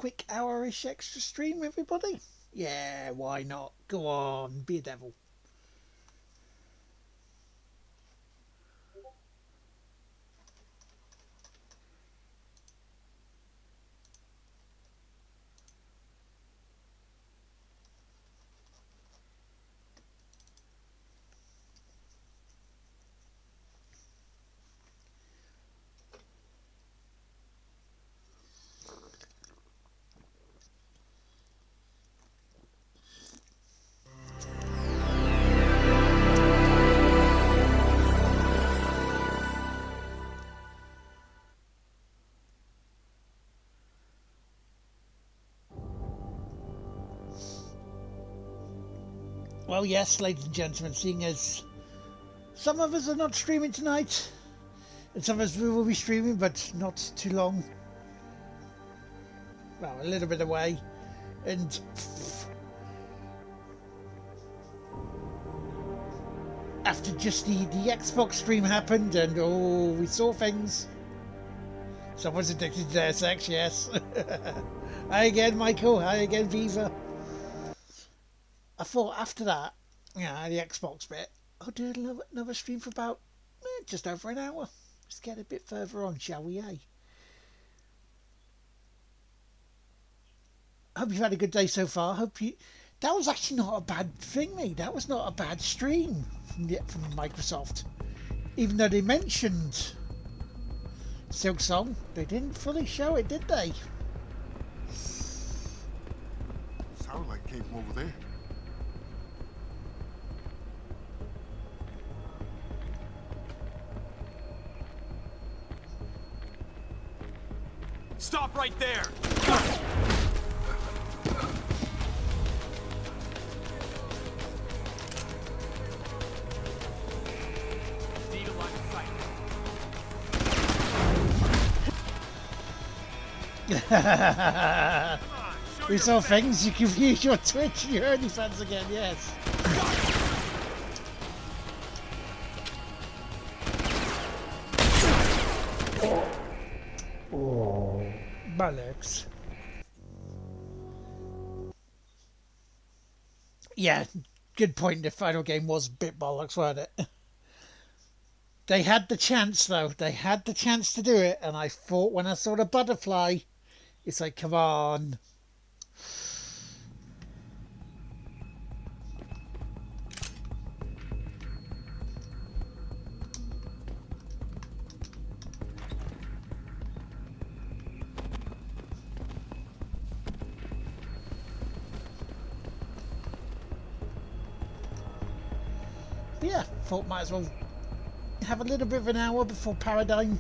quick hour-ish extra stream, everybody? Yeah, why not? Go on, be a devil. Well, yes, ladies and gentlemen, seeing as some of us are not streaming tonight, and some of us will be streaming, but not too long. Well, a little bit away, and after just the Xbox stream happened, and oh, we saw things. Someone's addicted to their sex, yes. Hi again, Michael. Hi again, Viva. I thought after that, yeah, the Xbox bit, I'll do another stream for about just over an hour. Let's get a bit further on, shall we, eh? Hope you've had a good day so far. Hope you... That was actually not a bad thing, mate. That was not a bad stream from Microsoft. Even though they mentioned Silk Song, they didn't fully show it, did they? Sounded like it came from over there. Stop right there! Need a line of sight. We saw things. You can use your Twitch and your OnlyFans again, yes. Oh, bollocks. Yeah, good point. The final game was a bit bollocks, wasn't it? They had the chance, though. They had the chance to do it, and I thought when I saw the butterfly, it's like, come on. Yeah, thought might as well have a little bit of an hour before Paradigm.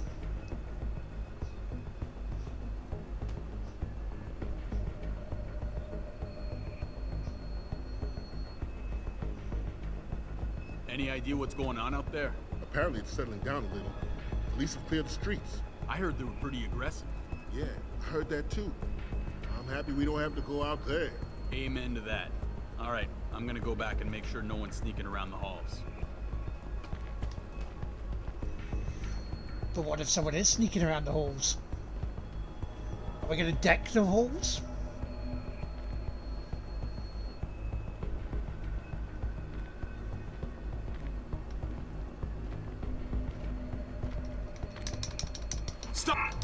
Any idea what's going on out there? Apparently it's settling down a little. Police have cleared the streets. I heard they were pretty aggressive. Yeah, I heard that too. I'm happy we don't have to go out there. Amen to that. All right, I'm gonna go back and make sure no one's sneaking around the halls. But what if someone is sneaking around the halls? Are we going to deck the halls? Stop!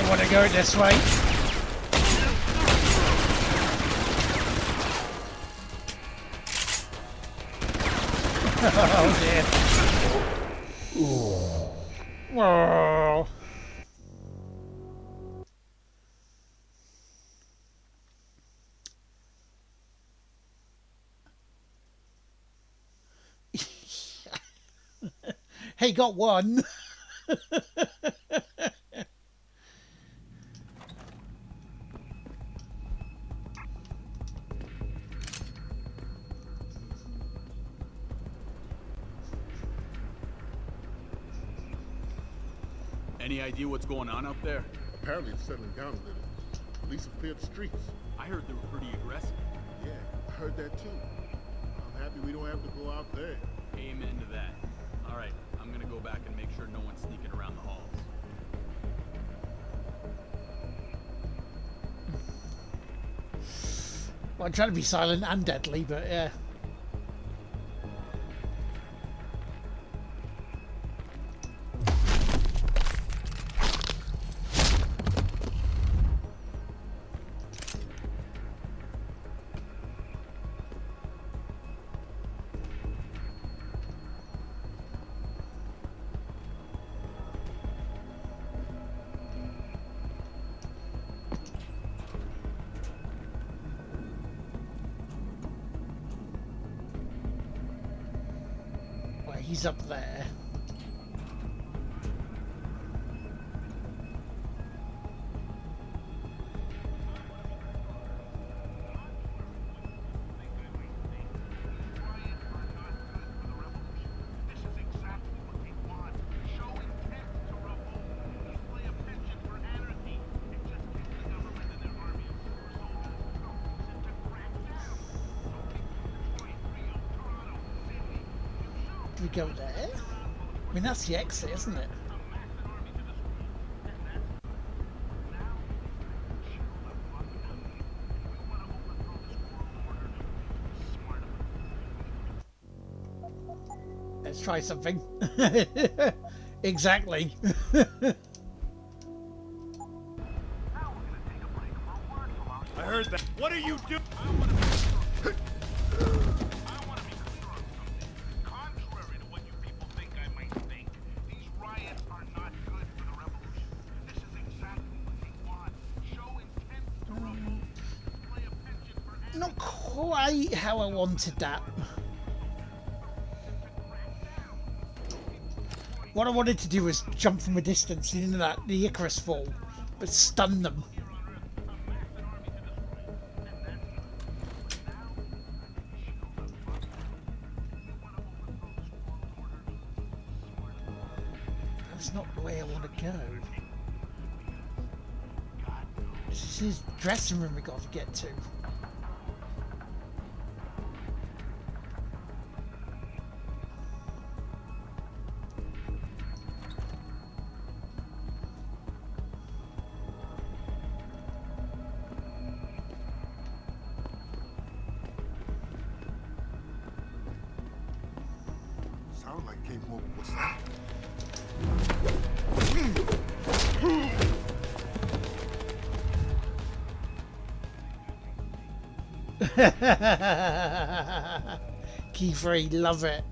Want to go this way? Oh dear. Whoa. Hey, got one. Any idea what's going on out there? Apparently it's settling down a little. Police have cleared the streets. I heard they were pretty aggressive. Yeah, I heard that too. I'm happy we don't have to go out there. Amen to that. All right, I'm gonna go back and make sure no one's sneaking around the halls. Well, I'm trying to be silent and deadly, but yeah. He's up there. Do we go there? I mean, that's the exit, isn't it? Let's try something. Exactly. I heard that. What are you doing? Not quite how I wanted that. What I wanted to do was jump from a distance into the Icarus fall, but stun them. That's not the way I want to go. This is his dressing room we got to get to. Sound like came from over. What's that? Key 3, love it.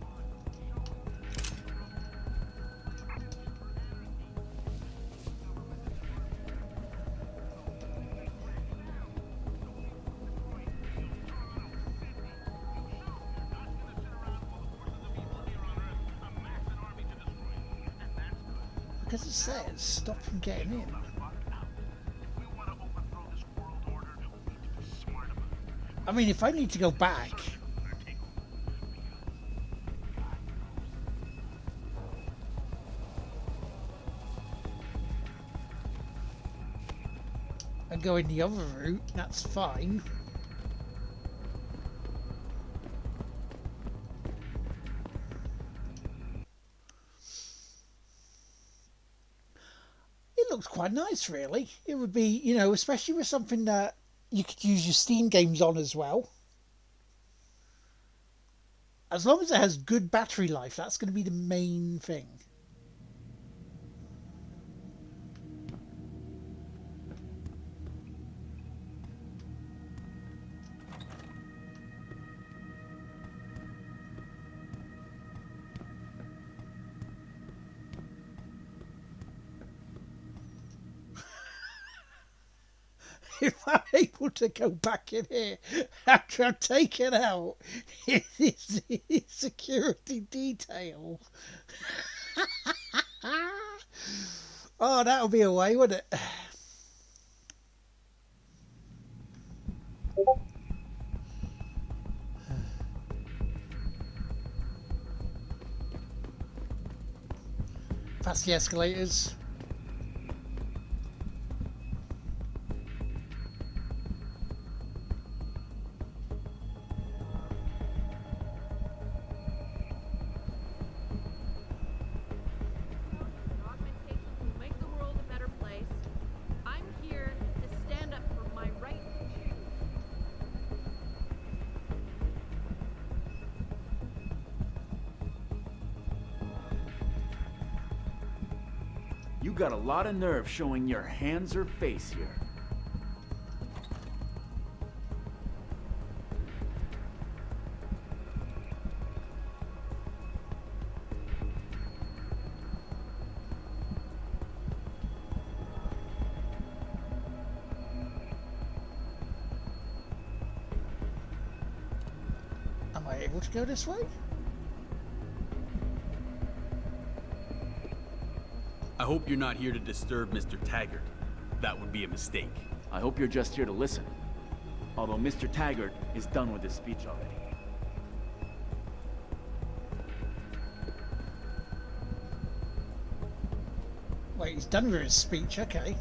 Because it says stop from getting in. I mean, if I need to go back, and go in the other route, that's fine. It looks quite nice, really. It would be, you know, especially with something that you could use your Steam games on as well. As long as it has good battery life, that's going to be the main thing. If I'm able to go back in here after I'm taken out, it's security detail. Oh, that'll be a way, wouldn't it? Past the escalators. You got a lot of nerve showing your hands or face here. Am I able to go this way? I hope you're not here to disturb Mr. Taggart. That would be a mistake. I hope you're just here to listen. Although Mr. Taggart is done with his speech already. Wait, he's done with his speech, okay.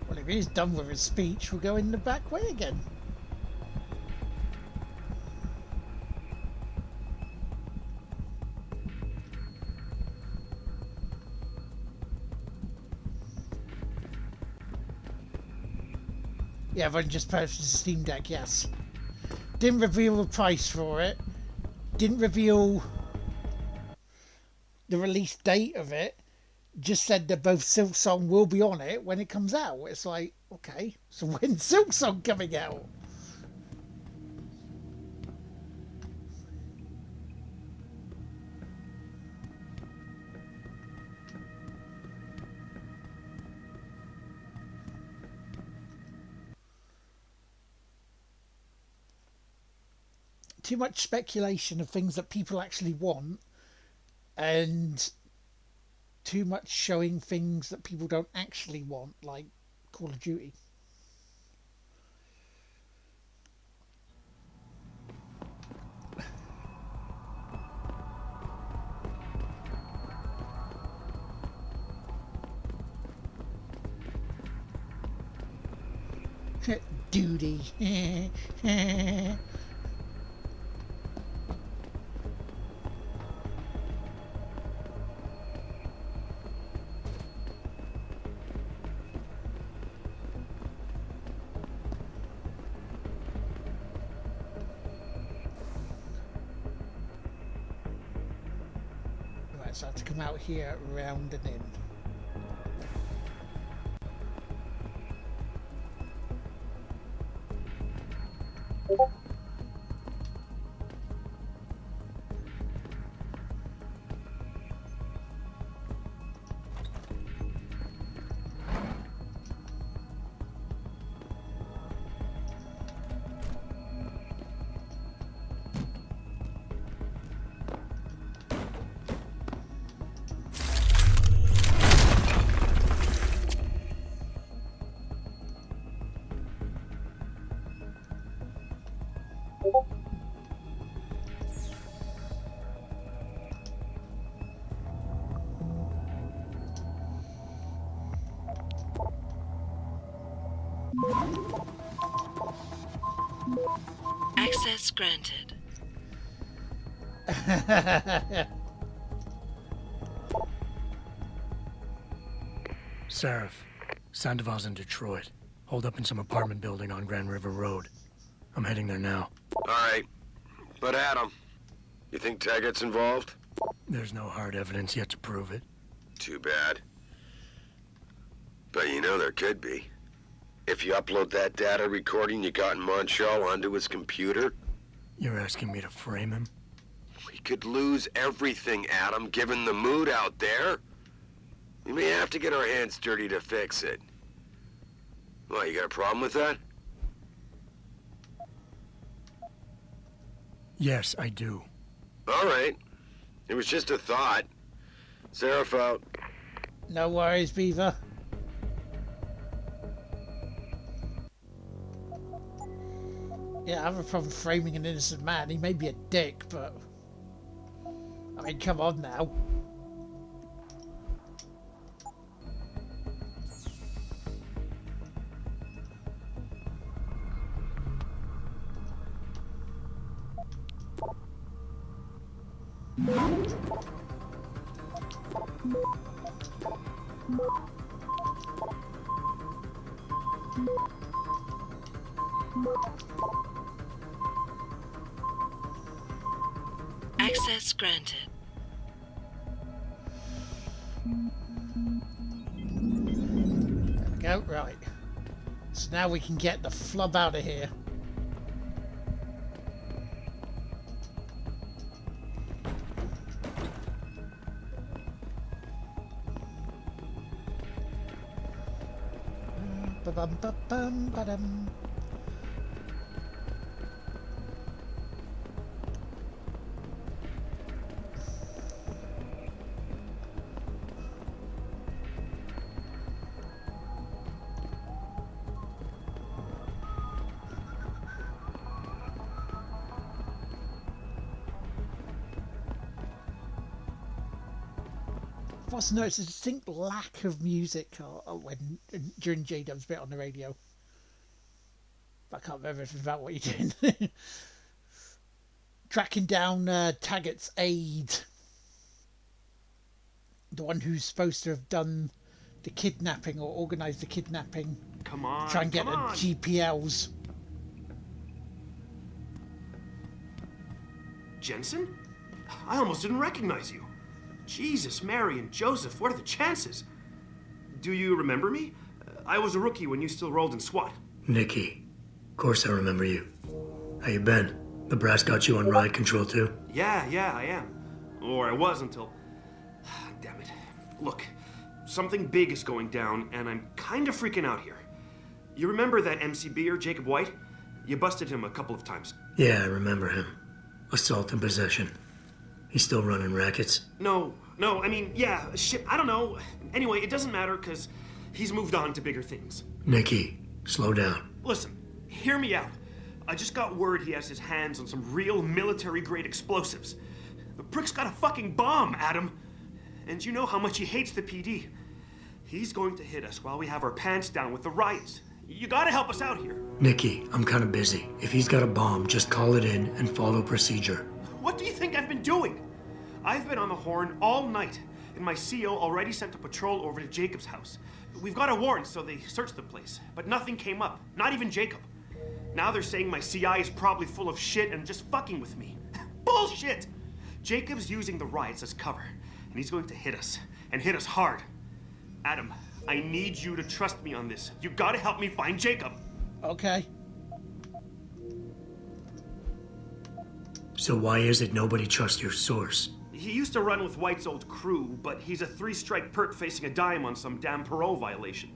Well, if he's done with his speech, we'll go in the back way again. Yeah, I've only just purchased a Steam Deck, yes. Didn't reveal the price for it. Didn't reveal the release date of it. Just said that both Silksong will be on it when it comes out. It's like, okay, so when's Silksong coming out? Too much speculation of things that people actually want, and too much showing things that people don't actually want, like Call of Duty. Duty. Right, so I have to come out here, round and in. Access granted. Seraph, Sandoval's in Detroit. Hold up in some apartment building on Grand River Road. I'm heading there now. All right. But Adam, you think Taggart's involved? There's no hard evidence yet to prove it. Too bad. But you know there could be. If you upload that data recording you got in Montreal onto his computer, You're asking me to frame him? we could lose everything, Adam, given the mood out there. We may have to get our hands dirty to fix it. Well, you got a problem with that? Yes, I do. All right. It was just a thought. Seraph out. No worries, Beaver. Yeah, I have a problem framing an innocent man. He may be a dick, but... I mean, come on now. Access granted. There we go, right. So now we can get the flub out of here. Ba-bum-ba-bum-ba-dum. I've also noticed a distinct lack of music when during J-Dub's bit on the radio. But I can't remember if it's about what you're doing. Tracking down Taggart's aide. The one who's supposed to have done the kidnapping or organised the kidnapping. Come on, Try and get come the on. GPLs. Jensen? I almost didn't recognize you. Jesus, Mary, and Joseph, what are the chances? Do you remember me? I was a rookie when you still rolled in SWAT. Nikki. Of course I remember you. How you been? The brass got you on ride control too? Yeah, I am. Or I was until... Damn it. Look, something big is going down, and I'm kind of freaking out here. You remember that MCBer, Jacob White? You busted him a couple of times. Yeah, I remember him. Assault and possession. He's still running rackets? No, I mean, yeah, shit, I don't know. Anyway, it doesn't matter, because he's moved on to bigger things. Nikki, slow down. Listen, hear me out. I just got word he has his hands on some real military-grade explosives. The prick's got a fucking bomb, Adam. And you know how much he hates the PD. He's going to hit us while we have our pants down with the riots. You gotta help us out here. Nikki, I'm kinda busy. If he's got a bomb, just call it in and follow procedure. What do you think I've been doing? I've been on the horn all night, and my CO already sent a patrol over to Jacob's house. We've got a warrant, so they searched the place, but nothing came up, not even Jacob. Now they're saying my CI is probably full of shit and just fucking with me. Bullshit! Jacob's using the riots as cover, and he's going to hit us, and hit us hard. Adam, I need you to trust me on this. You gotta help me find Jacob. Okay. So why is it nobody trusts your source? He used to run with White's old crew, but he's a 3-strike perk facing a dime on some damn parole violation.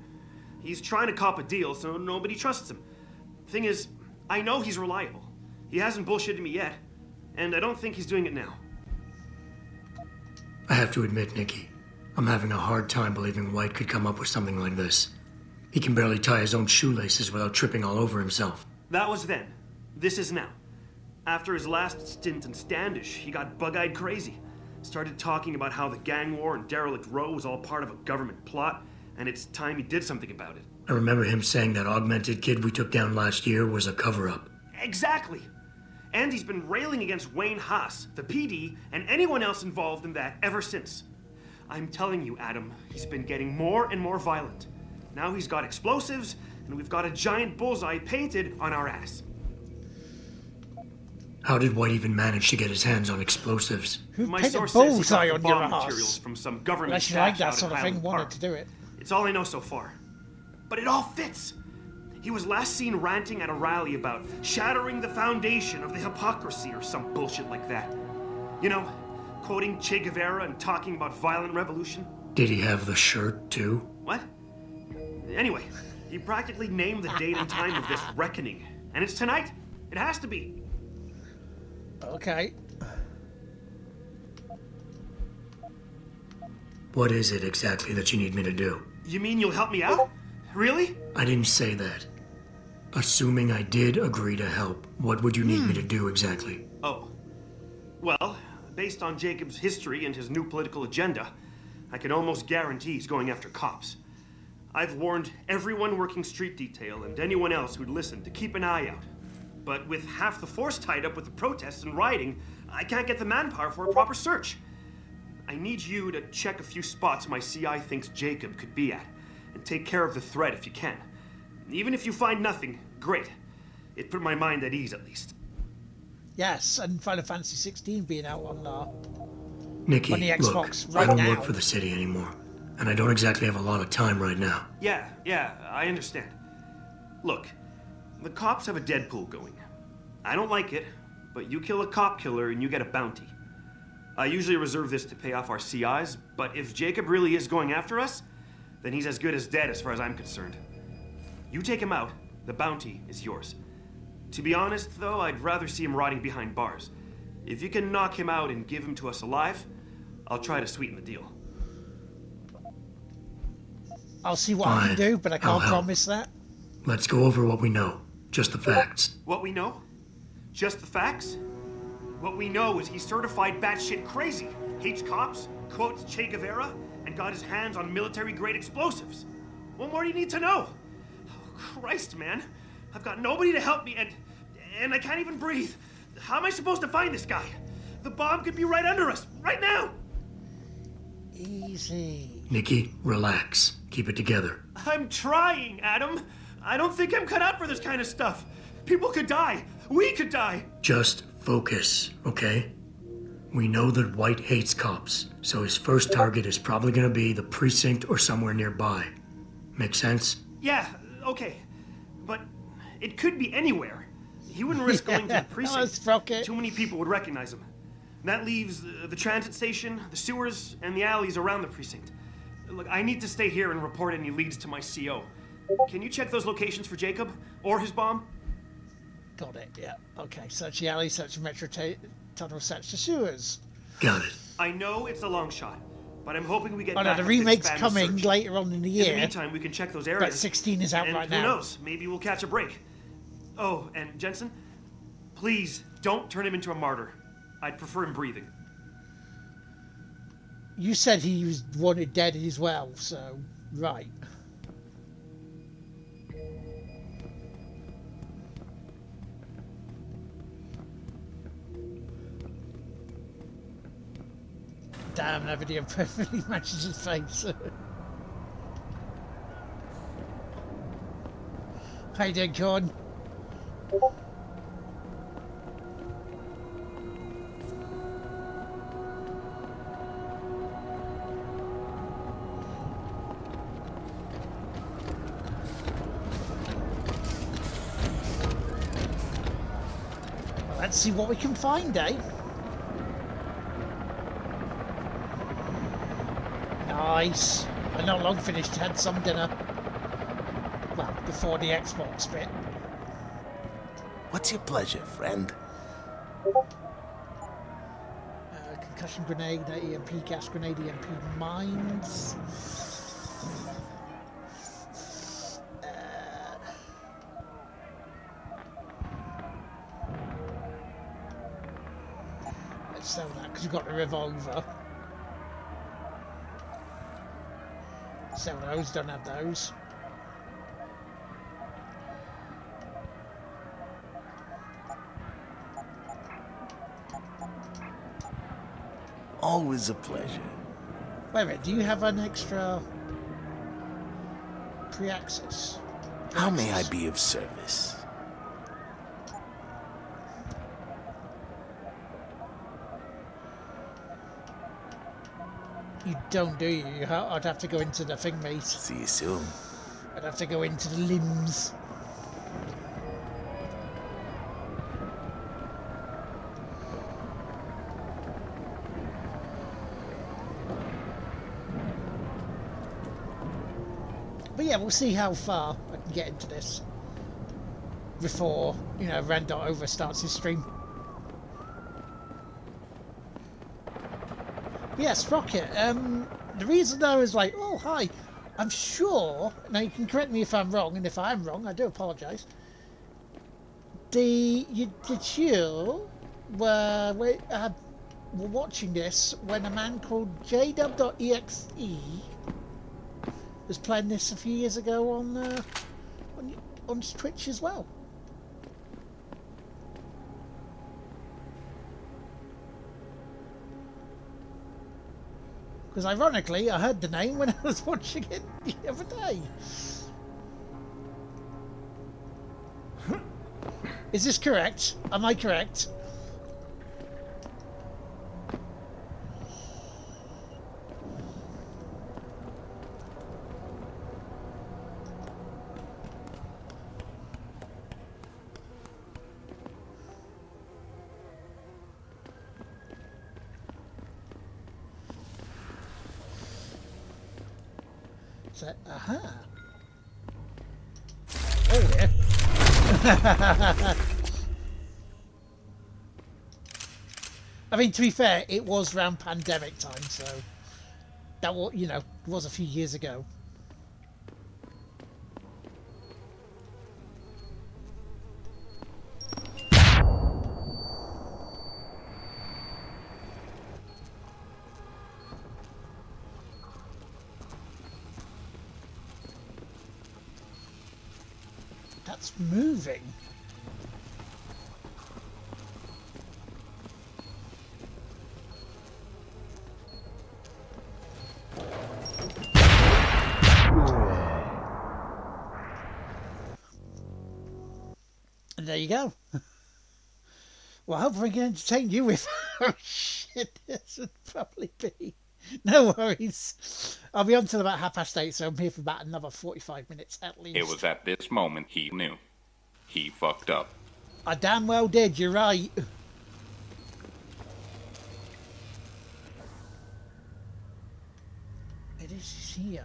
He's trying to cop a deal, so nobody trusts him. Thing is, I know he's reliable. He hasn't bullshitted me yet, and I don't think he's doing it now. I have to admit, Nikki, I'm having a hard time believing White could come up with something like this. He can barely tie his own shoelaces without tripping all over himself. That was then. This is now. After his last stint in Standish, he got bug-eyed crazy. Started talking about how the gang war in Derelict Row was all part of a government plot, and it's time he did something about it. I remember him saying that augmented kid we took down last year was a cover-up. Exactly! And he's been railing against Wayne Haas, the PD, and anyone else involved in that ever since. I'm telling you, Adam, he's been getting more and more violent. Now he's got explosives, and we've got a giant bullseye painted on our ass. How did White even manage to get his hands on explosives? Who My painted source says he bullseye got on the your bomb materials ass? from some government Unless you like stash that out sort at of thing, Highland wanted Park. to do it. It's all I know so far. But it all fits. He was last seen ranting at a rally about shattering the foundation of the hypocrisy or some bullshit like that. You know, quoting Che Guevara and talking about violent revolution. Did he have the shirt, too? What? Anyway, he practically named the date and time of this reckoning. And it's tonight. It has to be. Okay. What is it exactly that you need me to do? You mean you'll help me out? Really? I didn't say that. Assuming I did agree to help, what would you need me to do exactly? Oh. Well, based on Jacob's history and his new political agenda, I can almost guarantee he's going after cops. I've warned everyone working street detail and anyone else who'd listen to keep an eye out. But with half the force tied up with the protests and rioting, I can't get the manpower for a proper search. I need you to check a few spots my CI thinks Jacob could be at, and take care of the threat if you can. Even if you find nothing, great. It put my mind at ease, at least. Yes, and Final Fantasy 16 being out on Nikki, on the Xbox look, right I don't now. work for the city anymore, and I don't exactly have a lot of time right now. Yeah, I understand. Look, the cops have a Deadpool going. I don't like it, but you kill a cop killer and you get a bounty. I usually reserve this to pay off our CIs, but if Jacob really is going after us, then he's as good as dead as far as I'm concerned. You take him out, the bounty is yours. To be honest, though, I'd rather see him rotting behind bars. If you can knock him out and give him to us alive, I'll try to sweeten the deal. I'll see what I can Fine. do, but I I'll can't help. promise that. Let's go over what we know. Just the facts. What we know? Just the facts? What we know is he's certified batshit crazy, hates cops, quotes Che Guevara, and got his hands on military-grade explosives. What more do you need to know? Oh, Christ, man. I've got nobody to help me, and I can't even breathe. How am I supposed to find this guy? The bomb could be right under us, right now! Easy. Nikki, relax. Keep it together. I'm trying, Adam. I don't think I'm cut out for this kind of stuff. People could die. We could die. Just focus, okay? We know that White hates cops, so his first target is probably gonna be the precinct or somewhere nearby. Make sense? Yeah, okay. But it could be anywhere. He wouldn't risk going to the Let's precinct. rock it. Too many people would recognize him. That leaves the transit station, the sewers, and the alleys around the precinct. Look, I need to stay here and report any leads to my CO. Can you check those locations for Jacob? Or his bomb? Got it, yeah. Okay, search the alley, search the metro tunnel, search the sewers. Got it. I know it's a long shot, but I'm hoping we get Oh no, back the up to remake's expand the coming search. later on in the In year. the meantime, we can check those But areas. 16 is out and right who now. knows? Maybe we'll catch a break. Oh, and Jensen, please don't turn him into a martyr. I'd prefer him breathing. You said he was wanted dead as well, so right. Damn, that video perfectly matches his face. How you doing, Con? Well, let's see what we can find, eh? Nice. I not long finished, had some dinner. Well, before the Xbox bit. What's your pleasure, friend? Concussion grenade, EMP gas grenade, EMP mines. Let's sell that because we've got the revolver. Sell those, don't have those. Always a pleasure. Wait a minute, do you have an extra pre-access? How may I be of service? You don't, do you? I'd have to go into the thing, mate. See you soon. I'd have to go into the limbs. But yeah, we'll see how far I can get into this before, you know, Rand.over starts his stream. But yeah, Sprocket, the reason though is like, oh, hi, I'm sure, now you can correct me if I'm wrong, and if I am wrong, I do apologise. You were watching this when a man called JW.exe was playing this a few years ago on Twitch as well. Because ironically, I heard the name when I was watching it the other day. Is this correct? Am I correct? So, oh yeah. I mean, to be fair, it was around pandemic time, so that was, you know, it was a few years ago. That's moving. And there you go. Well, I hope we can entertain you with oh shit, this would probably be. No worries. I'll be on till about 8:30, so I'm here for about another 45 minutes at least. It was at this moment he knew. He fucked up. I damn well did, you're right. It is here.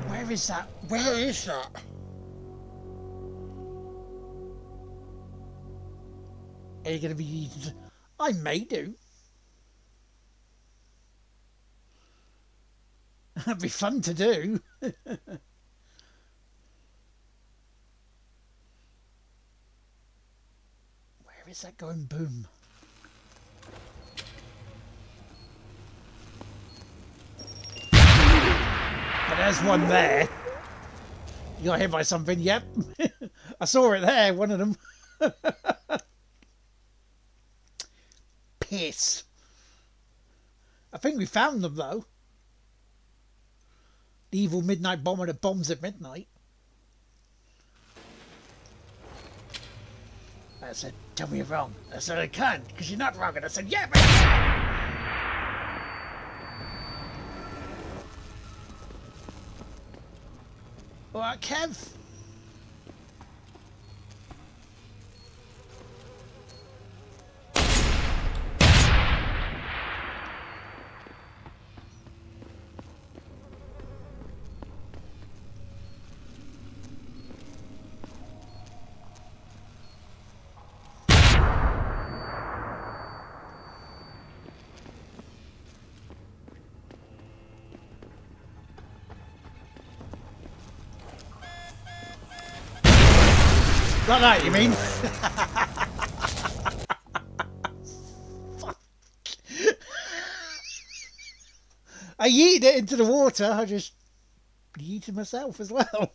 Where is that? Where is that? Are you going to be... I may do. That'd be fun to do. Where is that going? Boom. But there's one there. You got hit by something, yep. I saw it there, one of them. Piss. I think we found them though. The evil midnight bomber that bombs at midnight. I said, tell me you're wrong. I said, I can't, because you're not wrong. And I said, yeah, but alright, Kev. Like that, you mean? Fuck. I yeeted it into the water. I just yeeted myself as well.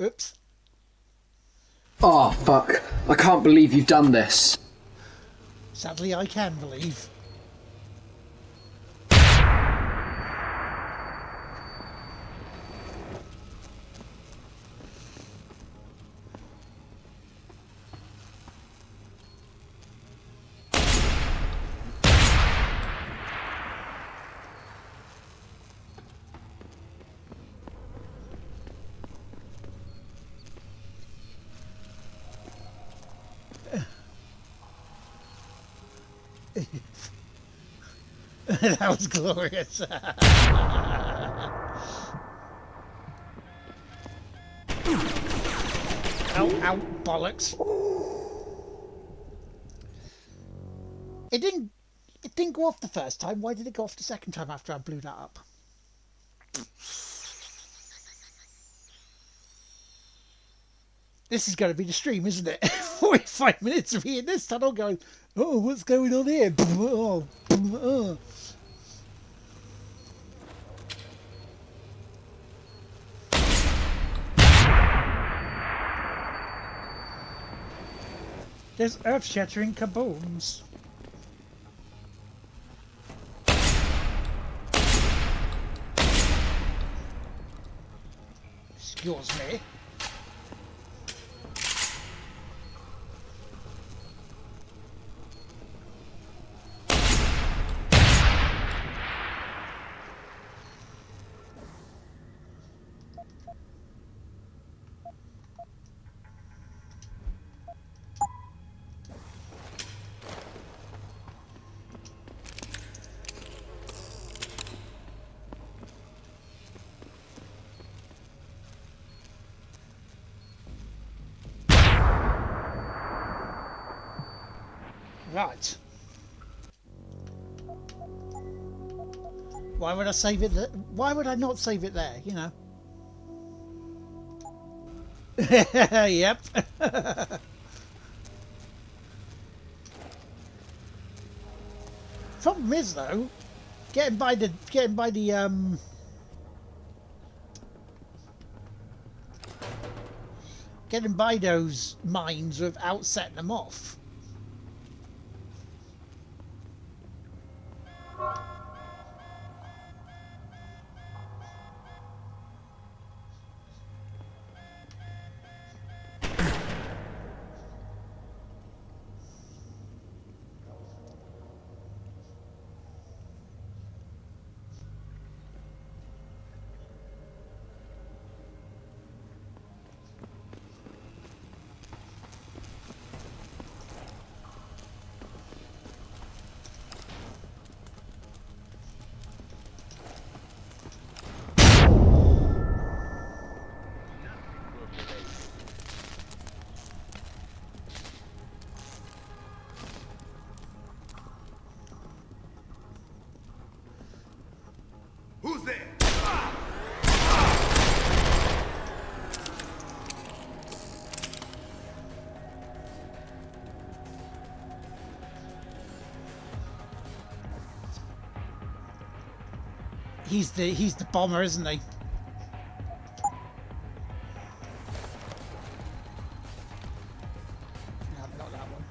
Oops. Oh, fuck. I can't believe you've done this. Sadly, I can believe. That was glorious. Ow, ow, bollocks. It didn't go off the first time. Why did it go off the second time after I blew that up? This is going to be the stream, isn't it? 45 minutes of me in this tunnel going, oh, what's going on here? Oh, oh. There's earth-shattering kabooms. Excuse me. Right. Why would I save it there? Why would I not save it there, you know? Yep. Problem is though, getting by the getting by those mines without setting them off. Who's there? He's the bomber, isn't he? No, not that one.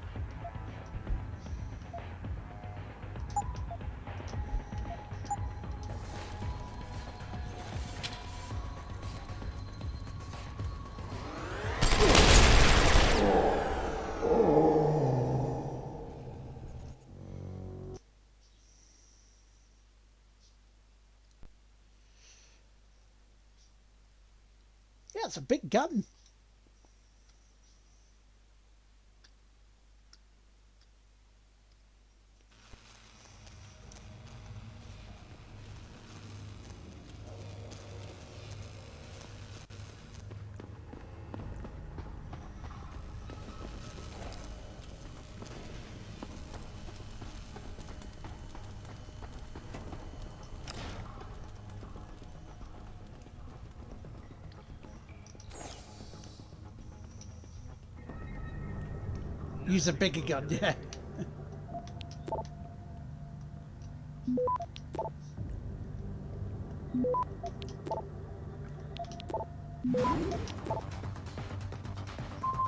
Yeah, it's a big gun. Use a bigger gun, yeah.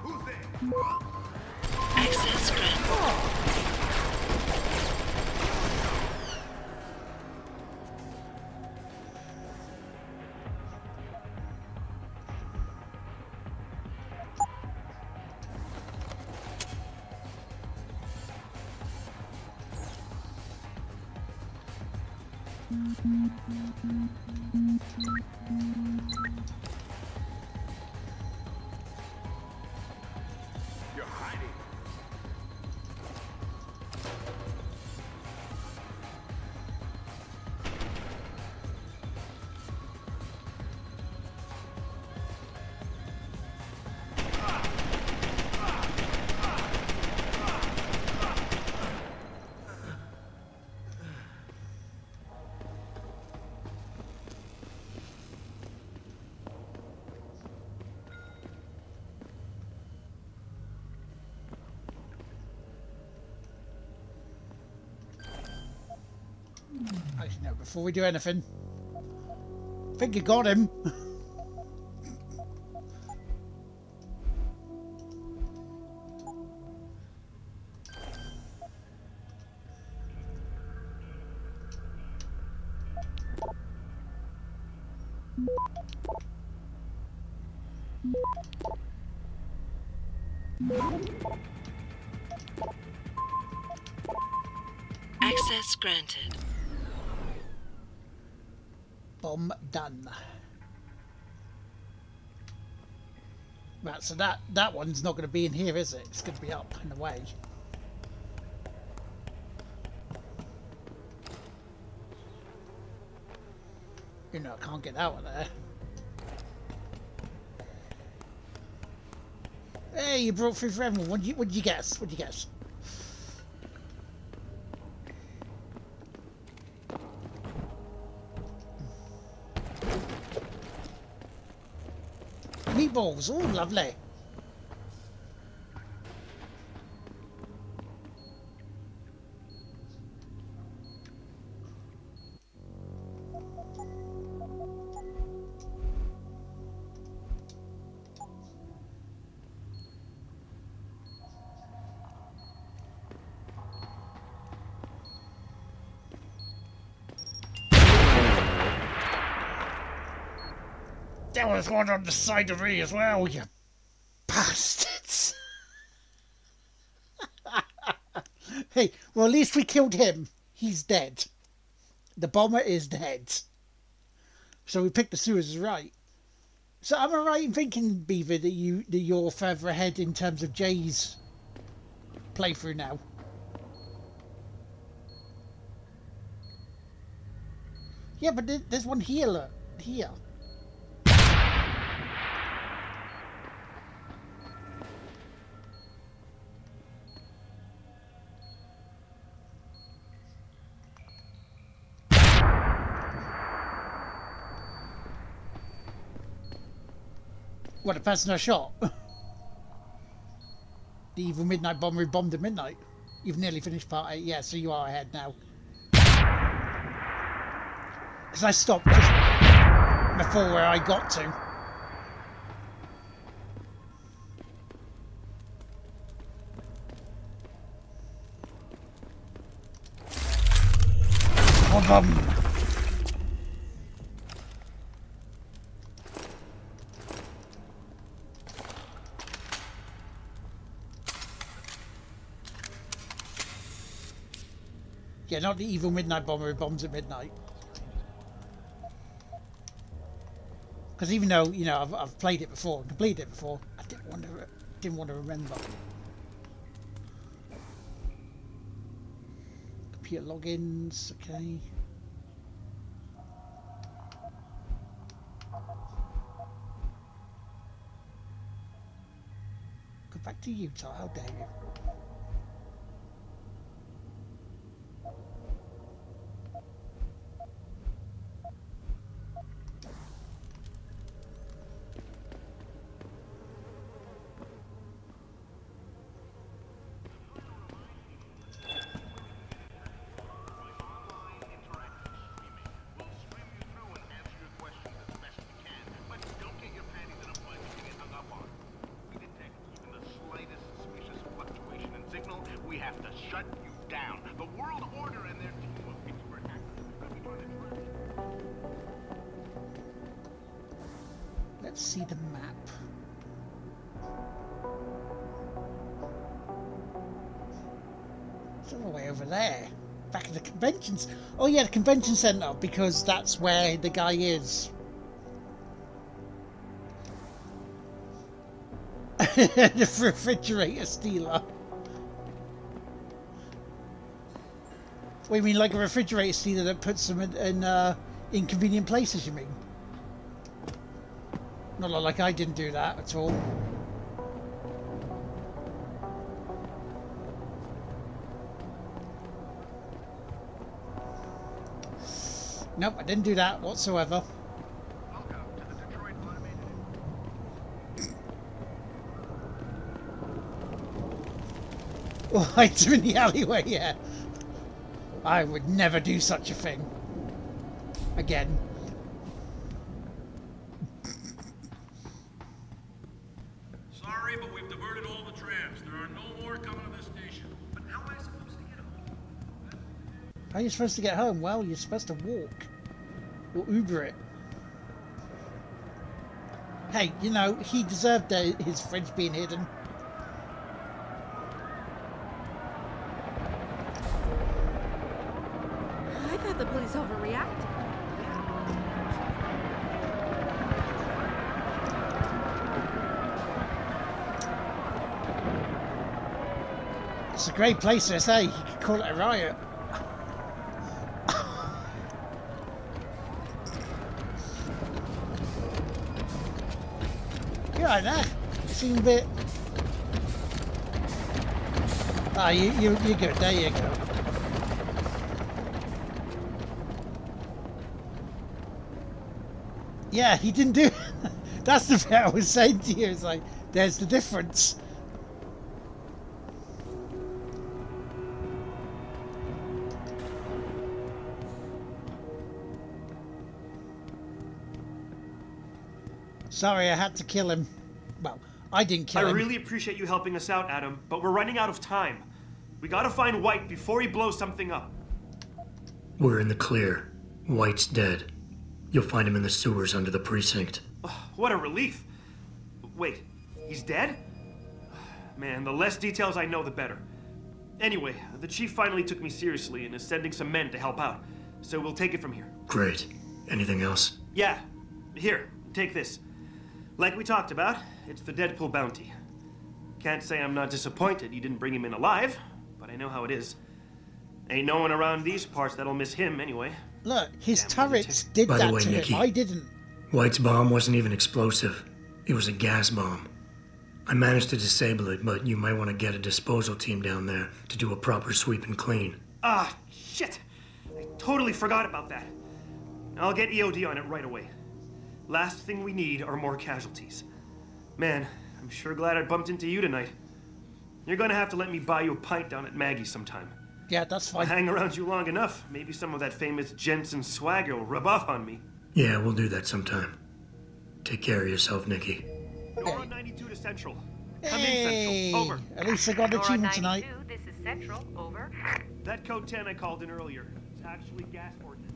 Who's there? Access granted. You're hiding. Actually, no, before we do anything, I think you got him. Access granted. Bomb done. Right, so that one's not going to be in here, is it? It's going to be up and away. You know, I can't get out of there. Hey, you broke through for everyone. What'd you guess? What'd you guess? Meatballs, oh lovely. There was one on the side of me as well, you bastards. Hey, well at least we killed him. He's dead. The bomber is dead. So we picked the sewers right. So am I right in thinking, Beaver, that you're further ahead in terms of Jay's playthrough now? Yeah, but there's one here, look. Here. What, the person I shot? The evil midnight bomber who bombed at midnight. You've nearly finished part 8. Yeah, so you are ahead now. Because I stopped just before where I got to. Bum. Yeah, not the evil midnight bomber who bombs at midnight. Because even though, you know, I've played it before and completed it before, I didn't want to remember. Computer logins, okay. Go back to Utah, how dare you. We have to shut you down. The world order and their team of expert hackers could be doing it. Let's see the map. It's all the way over there. Back at the conventions. Oh yeah, the convention centre, because that's where the guy is. The refrigerator stealer. What do you mean, like a refrigerator stealer that puts them in inconvenient places, you mean? Not like I didn't do that at all. Nope, I didn't do that whatsoever. Oh, I hid him in the alleyway, yeah. I would never do such a thing. Again. Sorry, but we've diverted all the trams. There are no more coming to this station. But how am I supposed to get home? How are you supposed to get home? Well, you're supposed to walk. Or Uber it. Hey, you know, he deserved his fridge being hidden. I thought the police overreacted. It's a great place, I say. You could call it a riot. You're right there. You seem a bit... Ah, you're good. There you go. Yeah, he didn't do it. That's the bit I was saying to you. It's like, there's the difference. Sorry, I had to kill him. Well, I didn't kill him. I really appreciate you helping us out, Adam, but we're running out of time. We gotta find White before he blows something up. We're in the clear. White's dead. You'll find him in the sewers under the precinct. What a relief. Wait, he's dead? Man, the less details I know, the better. Anyway, the chief finally took me seriously and is sending some men to help out. So we'll take it from here. Great. Anything else? Yeah. Here, take this. Like we talked about, it's the Deadpool bounty. Can't say I'm not disappointed you didn't bring him in alive, but I know how it is. Ain't no one around these parts that'll miss him anyway. Look, his turrets did By that the way, to Nikki, him. I didn't. White's bomb wasn't even explosive. It was a gas bomb. I managed to disable it, but you might want to get a disposal team down there to do a proper sweep and clean. Ah, shit! I totally forgot about that. I'll get EOD on it right away. Last thing we need are more casualties. Man, I'm sure glad I bumped into you tonight. You're gonna have to let me buy you a pint down at Maggie's sometime. Yeah, that's fine. I'll hang around you long enough, maybe some of that famous Jensen swagger will rub off on me. Yeah, we'll do that sometime. Take care of yourself, Nikki. Nora 92 to Central. Come Hey, in, Central. Over. At least I got an achievement tonight. This is Central. Over. That code 10 I called in earlier. It's actually gas ordnance.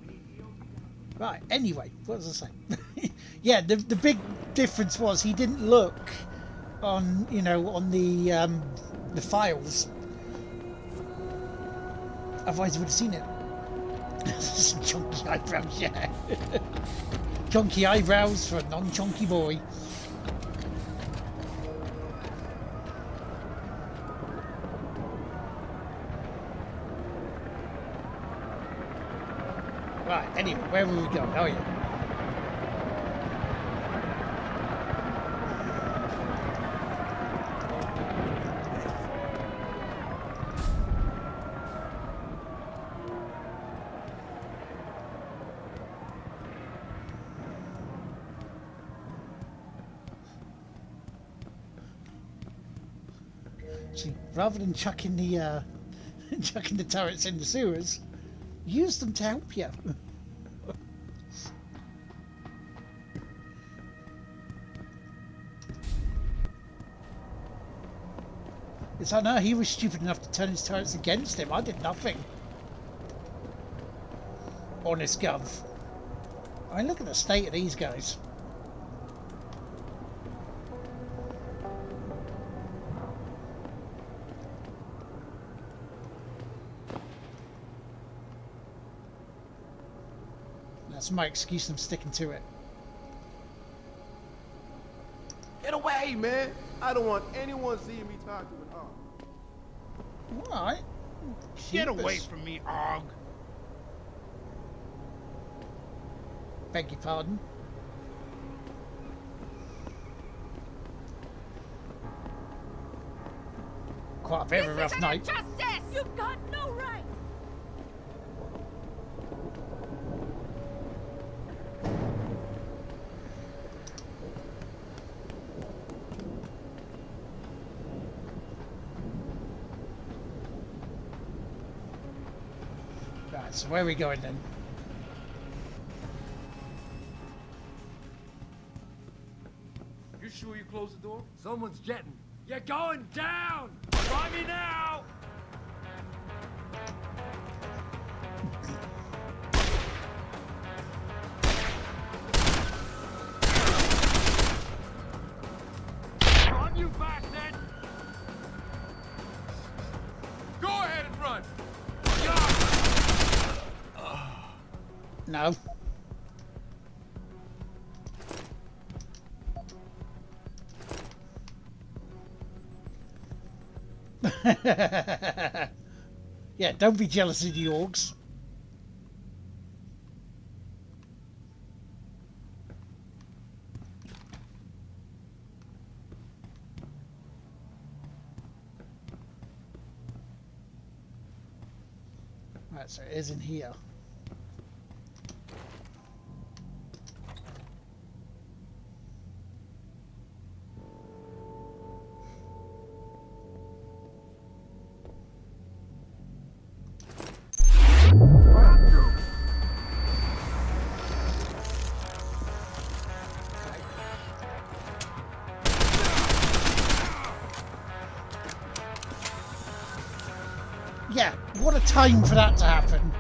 We need EOD. Right, anyway, what was I saying? Yeah, the big difference was he didn't look on, you know, on the files. Otherwise, I would have seen it. Some chunky eyebrows, yeah. Chunky eyebrows for a non-chunky boy. Right, anyway, where were we going? Oh, yeah. See, rather than chucking the chucking the turrets in the sewers, use them to help you. It's like, no, he was stupid enough to turn his turrets against him. I did nothing. Honest gov. I mean, look at the state of these guys. That's my excuse, I'm sticking to it. Get away, man! I don't want anyone seeing me talk to an Og. Alright. Get away from me, Og. Beg your pardon. Quite a bit of a rough night. Justice! You've got no right! Right, so where are we going then? You sure you close the door? Someone's jetting. You're going down! Try me now! Run, you bastard! Go ahead and run! No. Yeah, don't be jealous of the orcs. Right, so it is in here. Yeah, what a time for that to happen.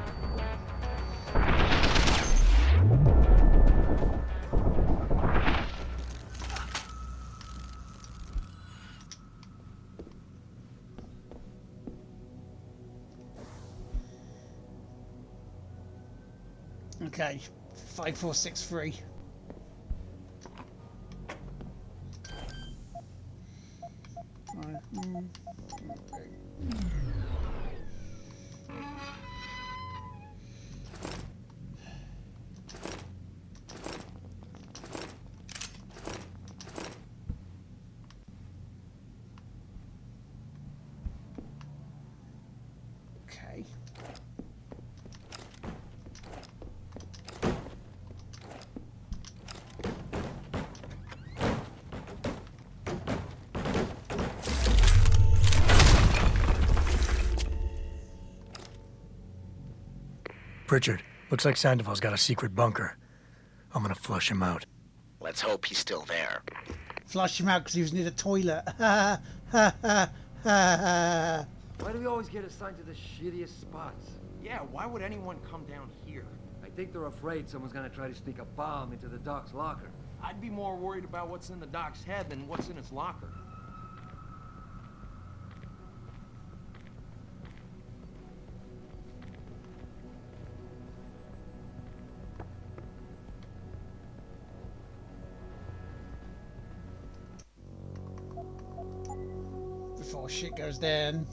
Okay, 5463. Okay. Pritchard, looks like Sandoval's got a secret bunker. I'm gonna flush him out. Let's hope he's still there. Flush him out because he was near the toilet. Ha ha ha ha. Why do we always get assigned to the shittiest spots? Yeah, why would anyone come down here? I think they're afraid someone's gonna try to sneak a bomb into the doc's locker. I'd be more worried about what's in the doc's head than what's in its locker. Before shit goes down.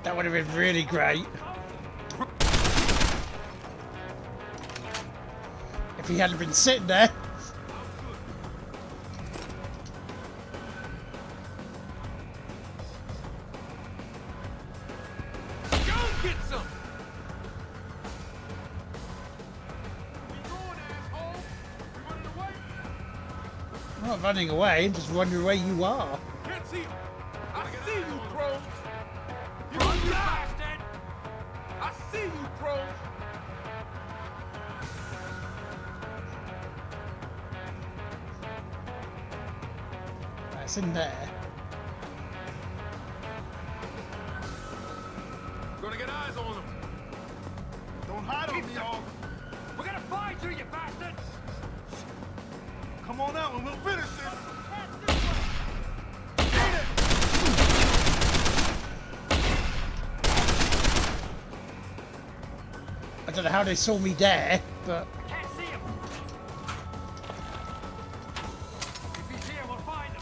That would have been really great. If he hadn't been sitting there. Go get some! I'm not running away, I'm just wondering where you are. Can't see him! I see you, Crow! You bastard! I see you, Crow! That's in there. Gonna get eyes on him. Don't hide on me, y'all. We're gonna find you, you bastard! Come on out and we'll finish this. I don't know how they saw me there, but I can't see him. If he's here, we'll find him.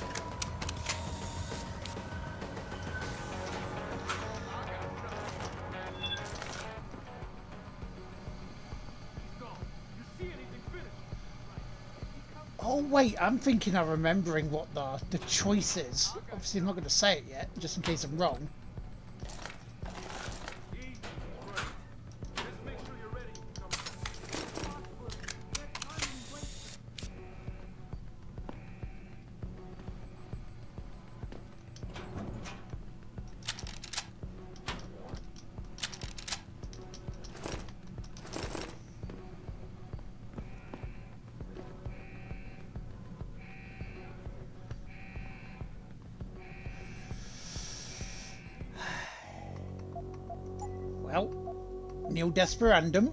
oh Oh wait, I'm thinking I'm remembering what the choice is. Obviously I'm not going to say it yet, just in case I'm wrong. Well, Nil Desperandum.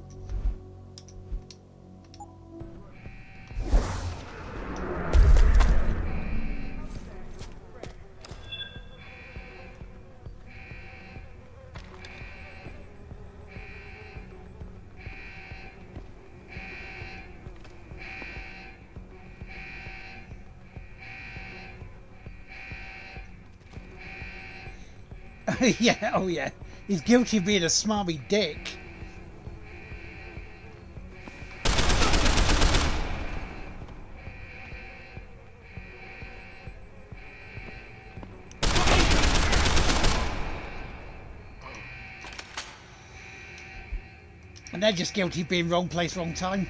Yeah, oh yeah. He's guilty of being a smarmy dick. And they're just guilty of being wrong place, wrong time.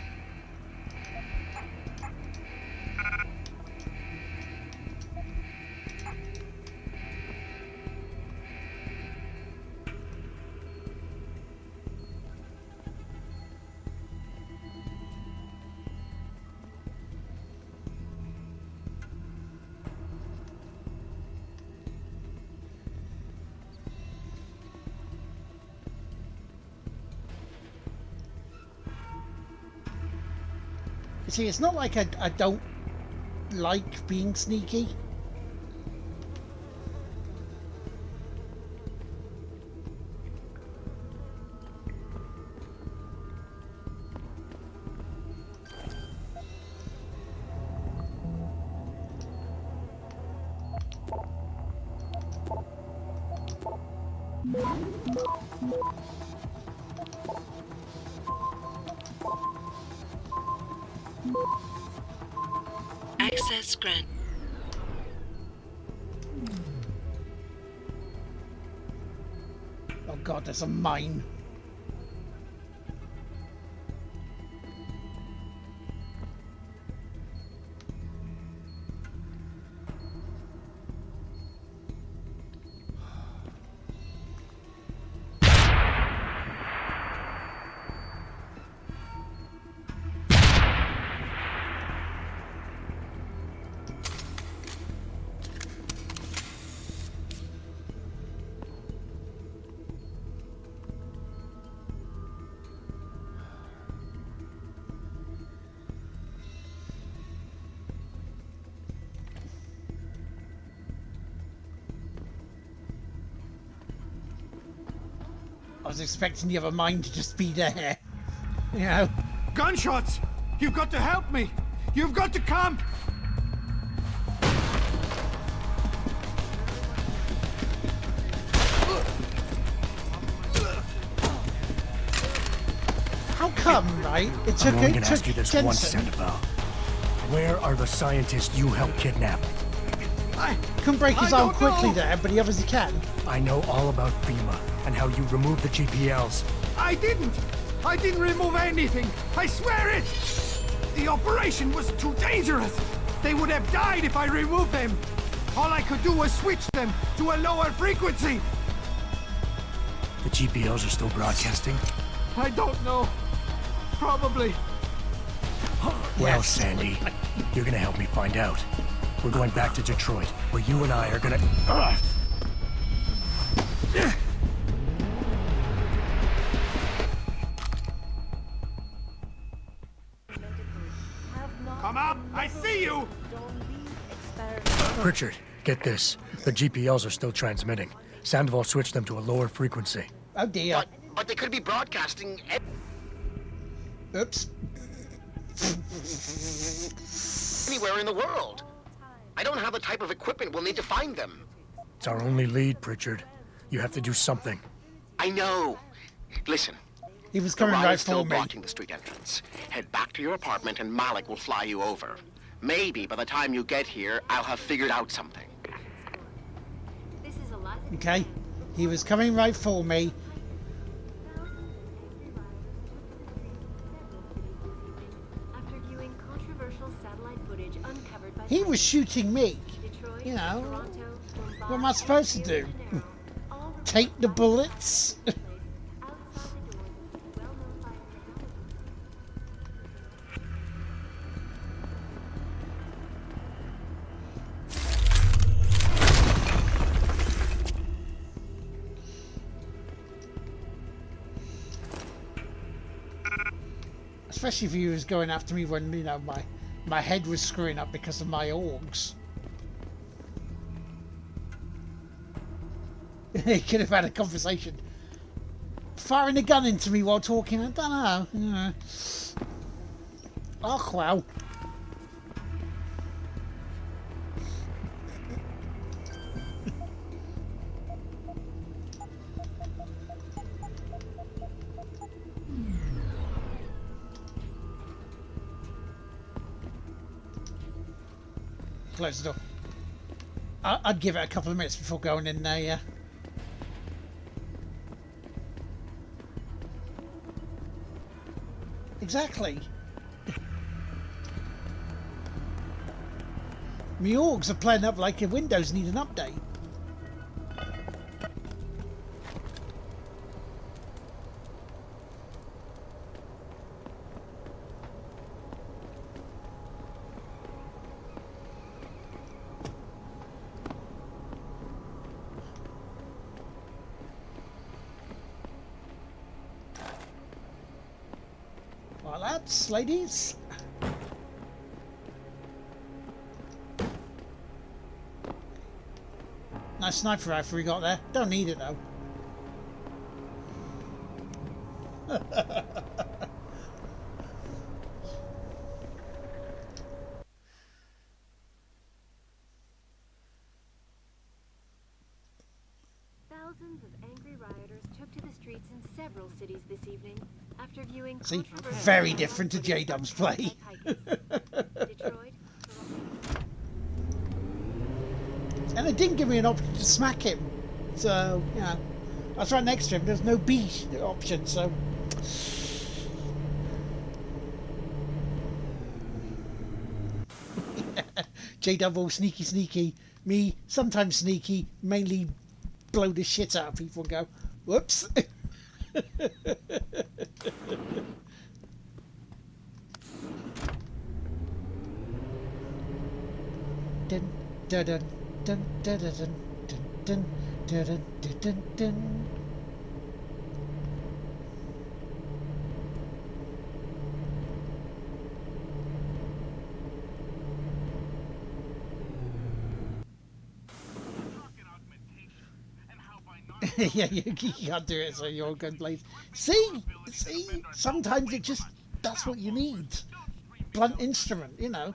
See, it's not like I don't like being sneaky. Access granted. Oh god, there's a mine. I was expecting the other mine to just be there. You know? Gunshots! You've got to help me! You've got to come! How come, right? It took I'm only it gonna took ask you this Jensen. once, Sandoval. Where are the scientists you helped kidnap? Couldn't break his arm quickly there, but he obviously can. I know all about FEMA and how you removed the GPLs. I didn't remove anything! I swear it! The operation was too dangerous! They would have died if I removed them! All I could do was switch them to a lower frequency! The GPLs are still broadcasting? I don't know. Probably. Well, Sandy, you're gonna help me find out. We're going back to Detroit, where you and I are gonna... Come up! I see you! Pritchard, get this. The GPLs are still transmitting. Sandoval switched them to a lower frequency. Oh dear. But they could be broadcasting. Oops. Anywhere in the world. I don't have the type of equipment we'll need to find them. It's our only lead, Pritchard. You have to do something. I know. Listen. He was coming the right is still for me. blocking the street entrance. Head back to your apartment and Malik will fly you over. Maybe by the time you get here, I'll have figured out something. Okay, he was coming right for me. He was shooting me. You know, what am I supposed to do? Take the bullets? Especially if he was going after me when, you know, my head was screwing up because of my orgs. He could have had a conversation. Firing a gun into me while talking, I don't know. Yeah. Oh, wow. Close the door. I'd give it a couple of minutes before going in there, yeah. Exactly. My orgs are playing up like Windows need an update. Well, lads, ladies. Nice sniper rifle we got there. Don't need it though. Thousands of angry rioters took to the streets in several cities this evening after viewing. See, very different to J-Dub's play. And it didn't give me an option to smack him. So, you know, I was right next to him. There's no B option, so. J-Dub sneaky sneaky. Me, sometimes sneaky, mainly blow the shit out of people and go, whoops. Dun, dun, dun, dun, dun, dun, dun, dun, dun, dun, dun, dun. Yeah, you can't do it, so you're good, Blaze. See, sometimes it just, that's what you need. Blunt instrument, you know.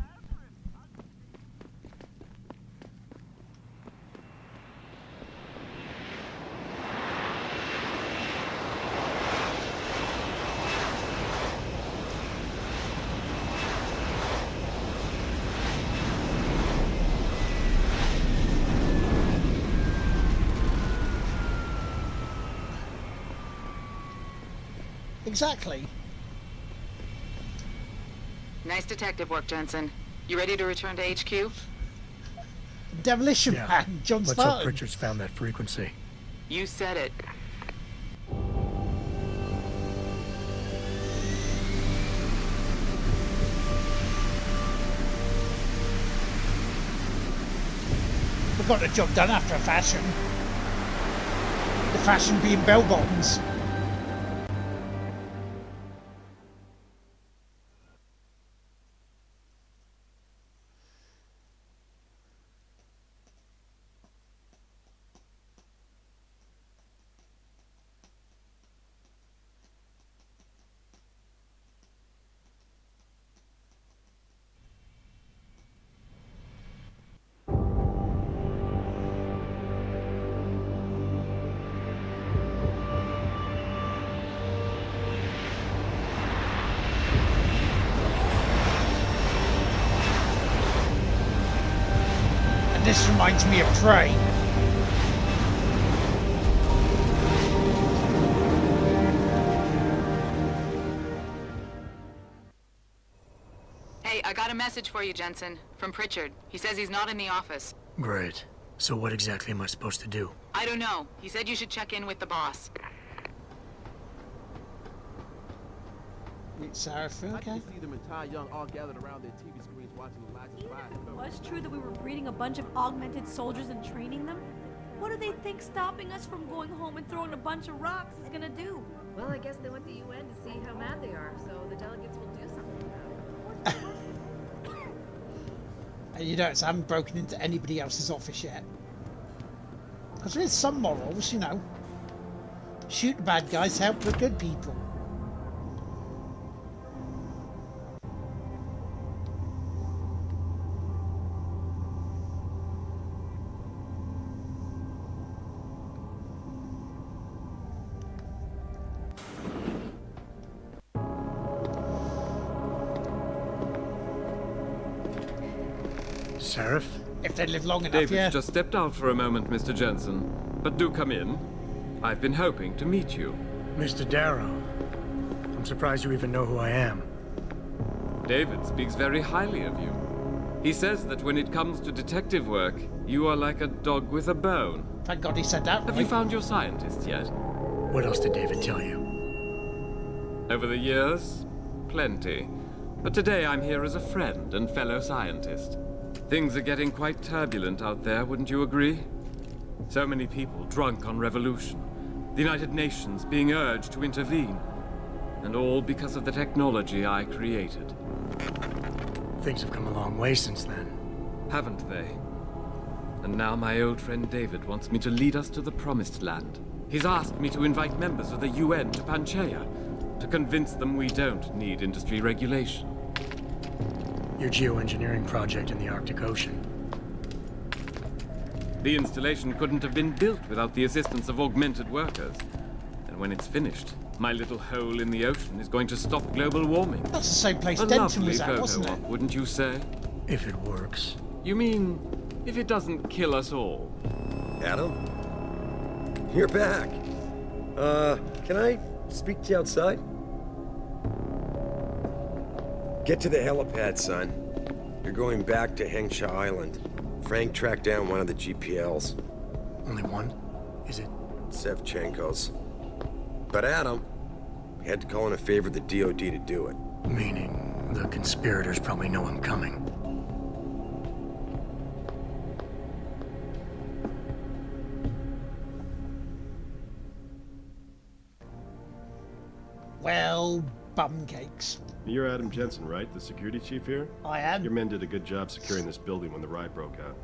Exactly. Nice detective work, Jensen. You ready to return to HQ? Demolition Man, John Let's Spartan. hope Richards found that frequency. You said it. We got the job done after a fashion. The fashion being bell bottoms. This reminds me of Prey. Hey, I got a message for you, Jensen. From Pritchard. He says he's not in the office. Great. So what exactly am I supposed to do? I don't know. He said you should check in with the boss. Sarah, I okay. can see them and Ty Young all gathered around their TV screens watching the lights of fire. Even if it was true that we were breeding a bunch of augmented soldiers and training them, what do they think stopping us from going home and throwing a bunch of rocks is gonna do? Well, I guess they went to UN to see how mad they are, so the delegates will do something about it. And you notice I haven't broken into anybody else's office yet. Because there is some morals, you know. Shoot the bad guys, help the good people. Seraph? If they live long enough, David's yeah. just stepped out for a moment, Mr. Jensen. But do come in. I've been hoping to meet you. Mr. Darrow. I'm surprised you even know who I am. David speaks very highly of you. He says that when it comes to detective work, you are like a dog with a bone. Thank God he said that. Have you found your scientist yet? What else did David tell you? Over the years, plenty. But today I'm here as a friend and fellow scientist. Things are getting quite turbulent out there, wouldn't you agree? So many people drunk on revolution. The United Nations being urged to intervene. And all because of the technology I created. Things have come a long way since then. Haven't they? And now my old friend David wants me to lead us to the Promised Land. He's asked me to invite members of the UN to Panchaea, to convince them we don't need industry regulation. Your geoengineering project in the Arctic Ocean. The installation couldn't have been built without the assistance of augmented workers. And when it's finished, my little hole in the ocean is going to stop global warming. That's the same place A Denton lovely was at, photo wasn't it? op, wouldn't you say? If it works. You mean, if it doesn't kill us all? Adam? You're back. Can I speak to you outside? Get to the helipad, son. You're going back to Hengsha Island. Frank tracked down one of the GPLs. Only one? Is it? Sevchenko's. But Adam had to call in a favor of the DOD to do it. Meaning the conspirators probably know I'm coming. Well, bum cakes. You're Adam Jensen, right? The security chief here? I am. Your men did a good job securing this building when the riot broke out.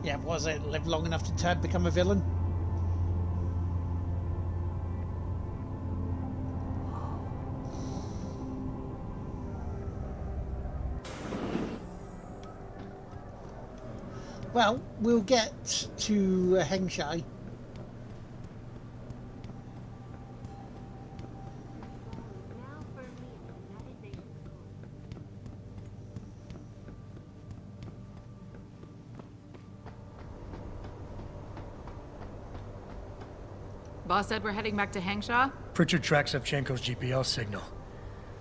Yeah, was it live long enough to become a villain? Well, we'll get to Hengshai. Boss said we're heading back to Hengsha? Pritchard tracks Sevchenko's GPL signal.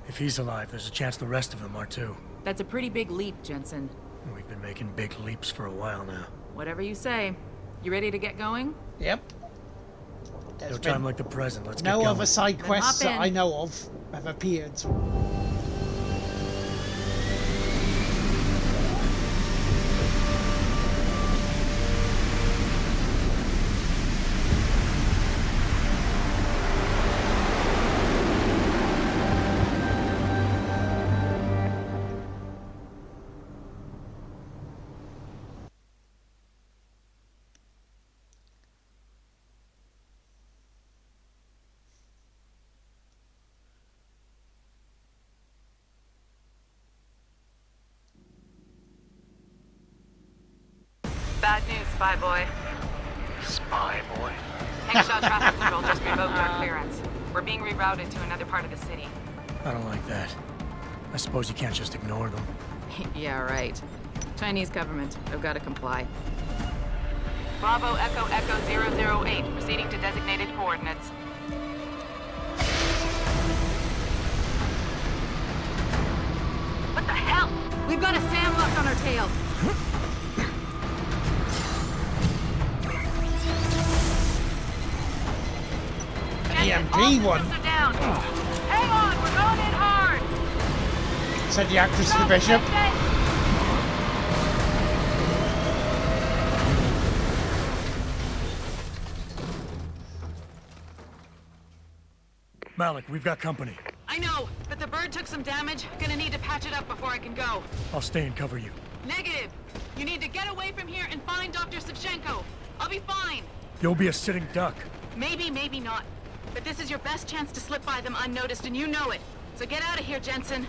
If he's alive, there's a chance the rest of them are too. That's a pretty big leap, Jensen. We've been making big leaps for a while now. Whatever you say. You ready to get going? Yep. No time like the present. Let's get no going. other side Then quests hop that in. I know of have appeared. Bad news, Spy Boy. Spy boy. Henshaw Traffic Patrol just revoked our clearance. We're being rerouted to another part of the city. I don't like that. I suppose you can't just ignore them. Yeah, right. Chinese government. I've got to comply. Bravo Echo Echo 008, proceeding to designated coordinates. What the hell? We've got a sandlock on our tail. EMP one. Hang on, we're going in hard. Said the actress to the bishop. Malik, we've got company. I know, but the bird took some damage. Gonna need to patch it up before I can go. I'll stay and cover you. Negative. You need to get away from here and find Dr. Savchenko. I'll be fine. You'll be a sitting duck. Maybe, maybe not. But this is your best chance to slip by them unnoticed, and you know it. So get out of here, Jensen.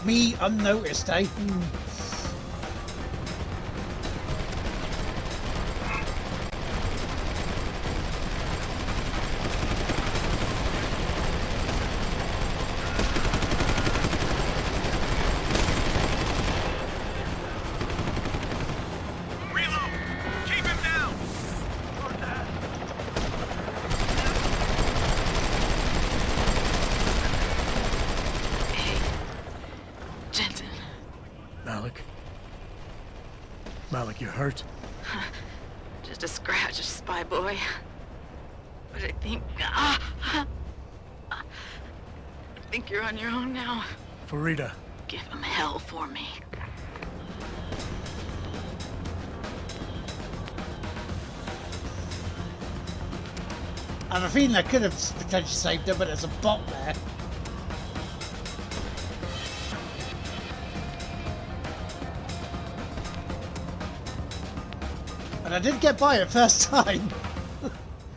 Me unnoticed, eh? Malik, you hurt? Just a scratch, spy boy. But I think... I think you're on your own now. Farida. Give him hell for me. I have a feeling I could have potentially saved her, but there's a bot there. And I did get by it first time.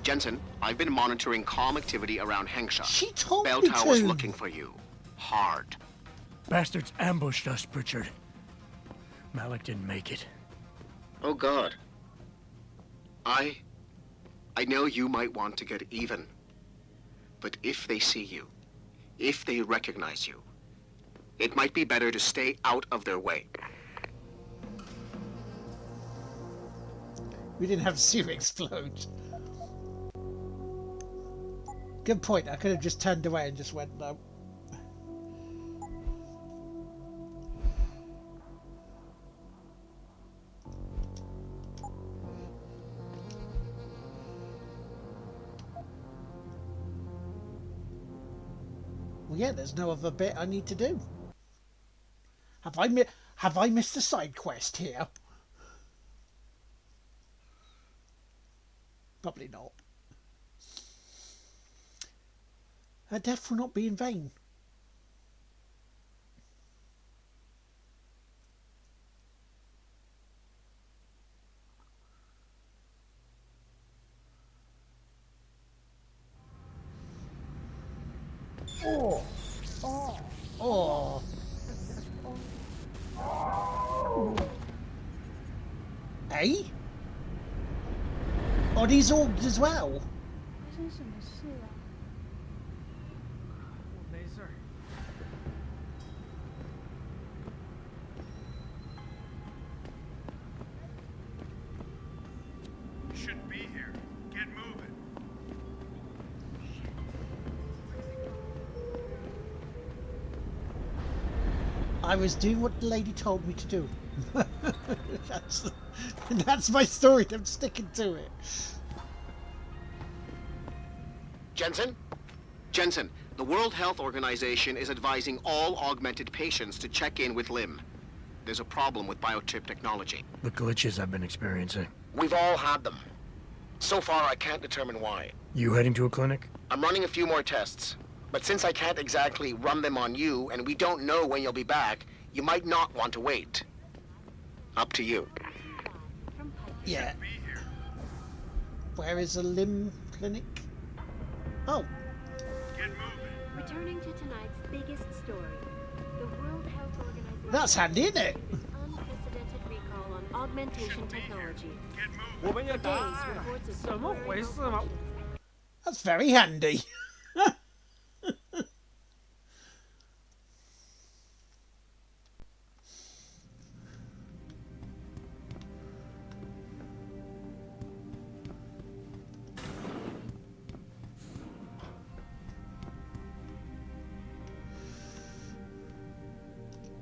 Jensen, I've been monitoring comm activity around Hengsha. She told Bell me Tower's to. looking for you. Hard. Bastards ambushed us, Pritchard. Malik didn't make it. Oh, God. I know you might want to get even. But if they see you, if they recognize you, it might be better to stay out of their way. We didn't have to see her explode. Good point. I could have just turned away and just went no. Well, yeah, there's no other bit I need to do. Have I missed a side quest here? Probably not. Her death will not be in vain. Oh. Oh. Oh. Eh? Are these orged as well? 发生什么事了？我没事儿。 You shouldn't be here. Get moving. I was doing what the lady told me to do. That's my story. I'm sticking to it. Jensen? Jensen, the World Health Organization is advising all augmented patients to check in with Lim. There's a problem with biochip technology. The glitches I've been experiencing. We've all had them. So far, I can't determine why. You heading to a clinic? I'm running a few more tests. But since I can't exactly run them on you, and we don't know when you'll be back, you might not want to wait. Up to you. Yeah. Where is a limb clinic? Oh. Returning to tonight's biggest story, the World Health Organization. That's handy, isn't it? Unprecedented recall on augmentation technology. Days reports of That's very handy.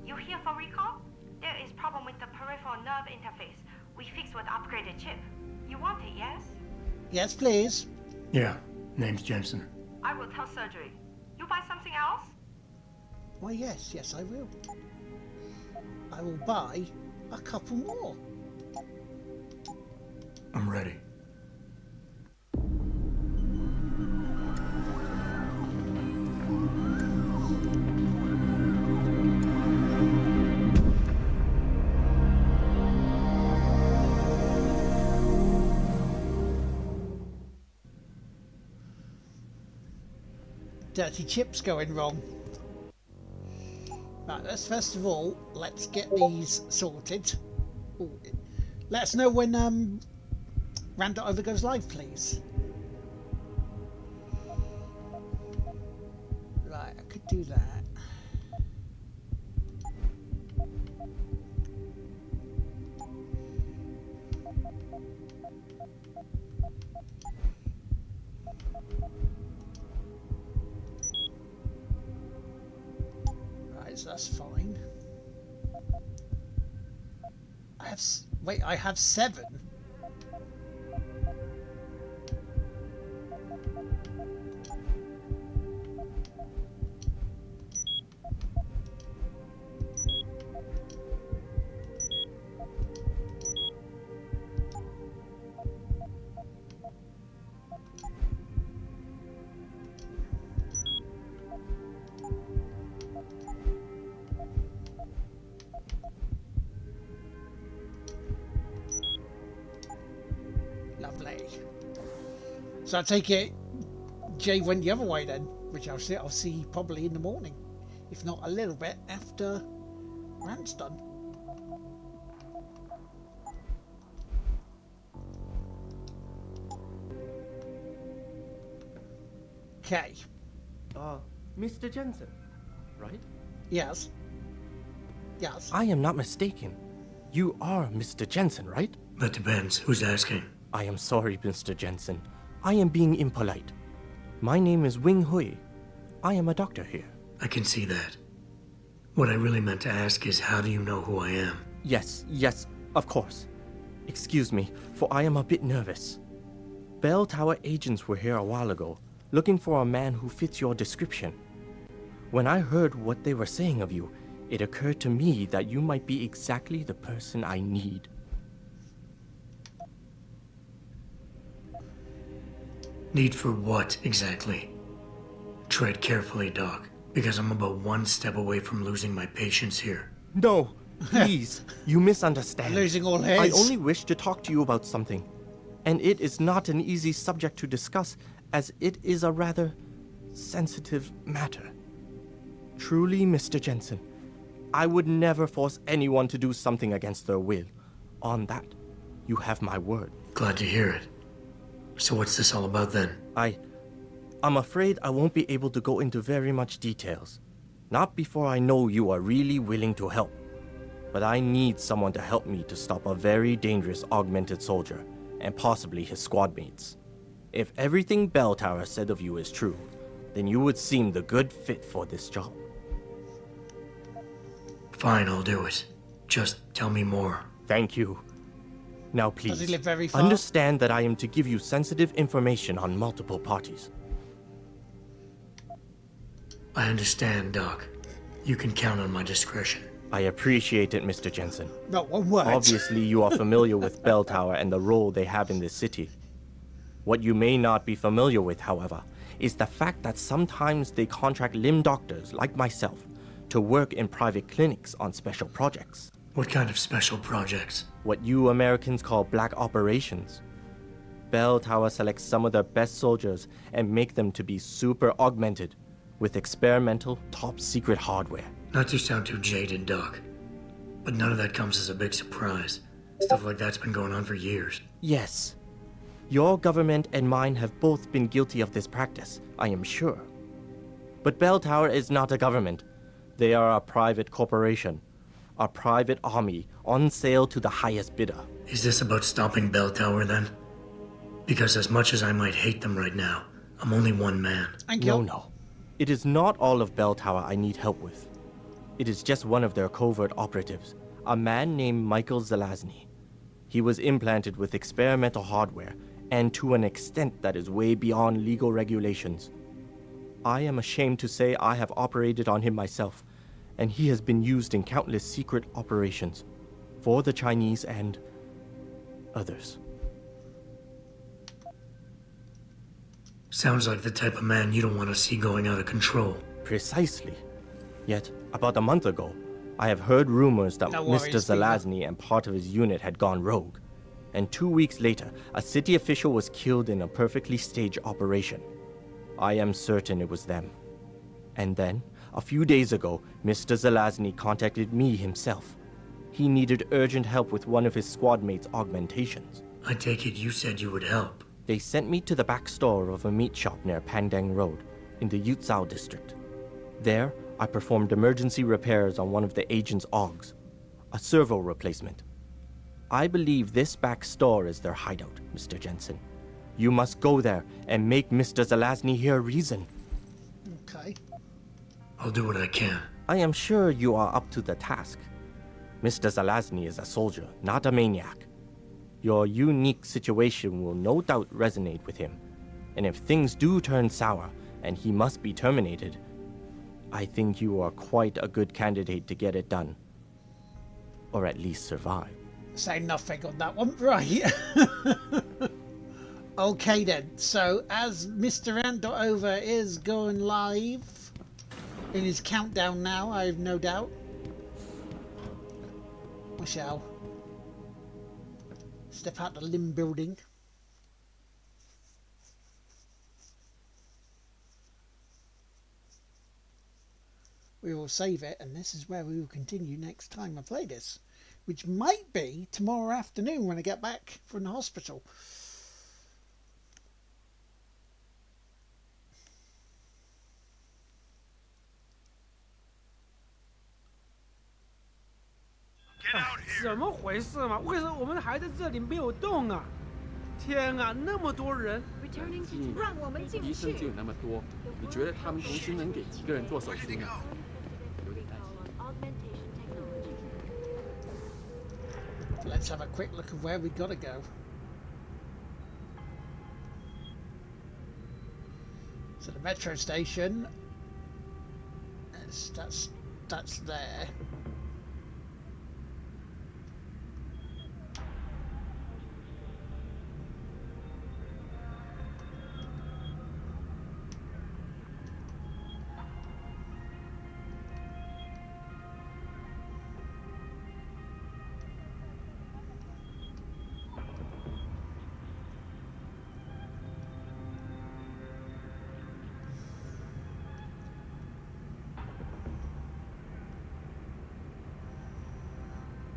You here for recall? There is problem with the peripheral nerve interface. We fixed with upgraded chip. You want it, yes? Yes, please. Yeah, name's Jensen. I will tell surgery. You buy something else? Why, yes, I will. I will buy a couple more. I'm ready. Dirty chips going wrong. Right, let's get these sorted. Ooh, let us know when Random goes live, please. Right, I could do that. So that's fine. I have 7. Lovely. So I take it Jay went the other way then, which I'll see probably in the morning, if not a little bit after Rand's done. Okay. Mr. Jensen, right? Yes. Yes. I am not mistaken. You are Mr. Jensen, right? That depends. Who's asking? I am sorry, Mr. Jensen. I am being impolite. My name is Wing Hui. I am a doctor here. I can see that. What I really meant to ask is, how do you know who I am? Yes, of course. Excuse me, for I am a bit nervous. Bell Tower agents were here a while ago, looking for a man who fits your description. When I heard what they were saying of you, it occurred to me that you might be exactly the person I need. Need for what, exactly? Tread carefully, Doc, because I'm about one step away from losing my patience here. No, please, you misunderstand. Losing all his. I only wish to talk to you about something, and it is not an easy subject to discuss, as it is a rather sensitive matter. Truly, Mr. Jensen, I would never force anyone to do something against their will. On that, you have my word. Glad to hear it. So what's this all about then? I'm afraid I won't be able to go into very much details. Not before I know you are really willing to help. But I need someone to help me to stop a very dangerous augmented soldier, and possibly his squad mates. If everything Bell Tower said of you is true, then you would seem the good fit for this job. Fine, I'll do it. Just tell me more. Thank you. Now please, Does he live very far? understand that I am to give you sensitive information on multiple parties. I understand, Doc. You can count on my discretion. I appreciate it, Mr. Jensen. Not one word. Obviously, you are familiar with Bell Tower and the role they have in this city. What you may not be familiar with, however, is the fact that sometimes they contract limb doctors like myself to work in private clinics on special projects. What kind of special projects? What you Americans call black operations. Bell Tower selects some of their best soldiers and make them to be super augmented with experimental, top-secret hardware. Not to sound too jaded, Doc, but none of that comes as a big surprise. Stuff like that's been going on for years. Yes. Your government and mine have both been guilty of this practice, I am sure. But Bell Tower is not a government. They are a private corporation. A private army on sale to the highest bidder. Is this about stopping Bell Tower then? Because as much as I might hate them right now, I'm only one man. No. It is not all of Bell Tower I need help with. It is just one of their covert operatives, a man named Michael Zelazny. He was implanted with experimental hardware, and to an extent that is way beyond legal regulations. I am ashamed to say I have operated on him myself, and he has been used in countless secret operations for the Chinese and others. Sounds like the type of man you don't want to see going out of control. Precisely. Yet, about a month ago, I have heard rumors that Mr. Zelazny and part of his unit had gone rogue. And 2 weeks later, a city official was killed in a perfectly staged operation. I am certain it was them. And then, a few days ago, Mr. Zelazny contacted me himself. He needed urgent help with one of his squad mates' augmentations. I take it you said you would help. They sent me to the back store of a meat shop near Pandang Road, in the Yutzao district. There, I performed emergency repairs on one of the agent's augs, a servo replacement. I believe this back store is their hideout, Mr. Jensen. You must go there and make Mr. Zelazny hear reason. Okay. I'll do what I can. I am sure you are up to the task. Mr. Zelazny is a soldier, not a maniac. Your unique situation will no doubt resonate with him. And if things do turn sour and he must be terminated, I think you are quite a good candidate to get it done. Or at least survive. Say nothing on that one. Right. Okay then. So as Mr. Andover is going live in his countdown now, I have no doubt. We shall step out the limb building. We will save it, and this is where we will continue next time I play this, which might be tomorrow afternoon when I get back from the hospital. Get out here! 怎么回事嘛？为什么我们还在这里没有动啊？天啊，那么多人！让我们进去。医生就有那么多，你觉得他们同时能给几个人做手术呢？有点担心。 Let's have a quick look of where we gotta go. So the metro station, that's there.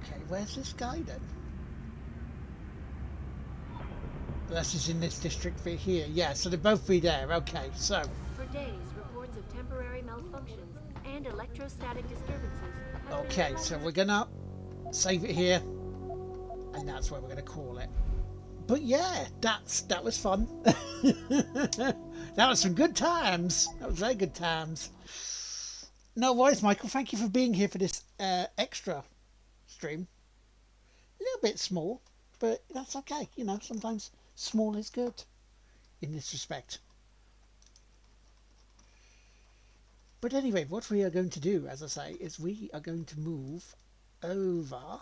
Okay, where's this guy then? This is in this district bit here. Yeah, so they'll both be there. Okay, so. For days, reports of temporary malfunctions and electrostatic disturbances. Okay, so we're gonna save it here, and that's where we're gonna call it. But yeah, that was fun. That was some good times. That was very good times. No worries, Michael. Thank you for being here for this extra stream. A little bit small, but that's okay. You know, sometimes small is good in this respect. But anyway, what we are going to do, as I say, is we are going to move over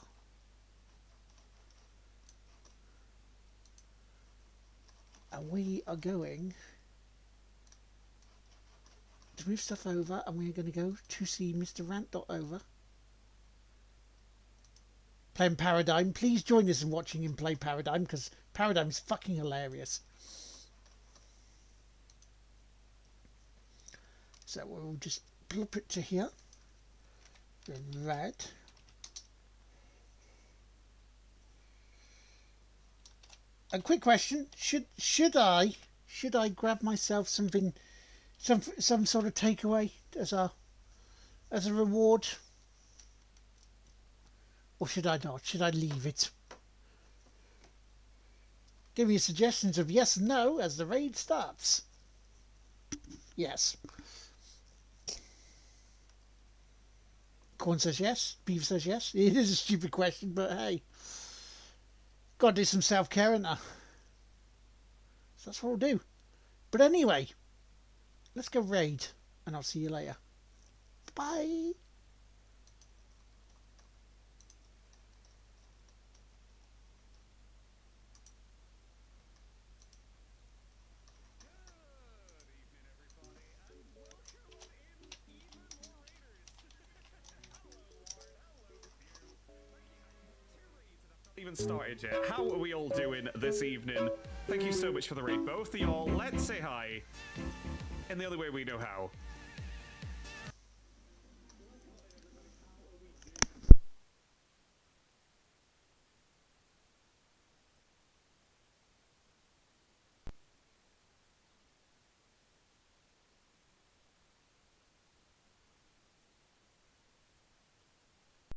and we are going to move stuff over, and we're going to go to see Mr. Rant.over. Playing Paradigm. Please join us in watching him play Paradigm, because Paradigm is fucking hilarious. So we'll just plop it to here. Then red. a quick question: should I grab myself something, some sort of takeaway as a reward, or should I not? Should I leave it? Give me suggestions of yes and no as the raid starts. Yes. Corn says yes. Beaver says yes. It is a stupid question, but hey. Gotta do some self-care, ain't I? So that's what we'll do. But anyway, let's go raid, and I'll see you later. Bye. Even started yet. How are we all doing this evening? Thank you so much for the raid, both of y'all. Let's say hi in the other way we know how.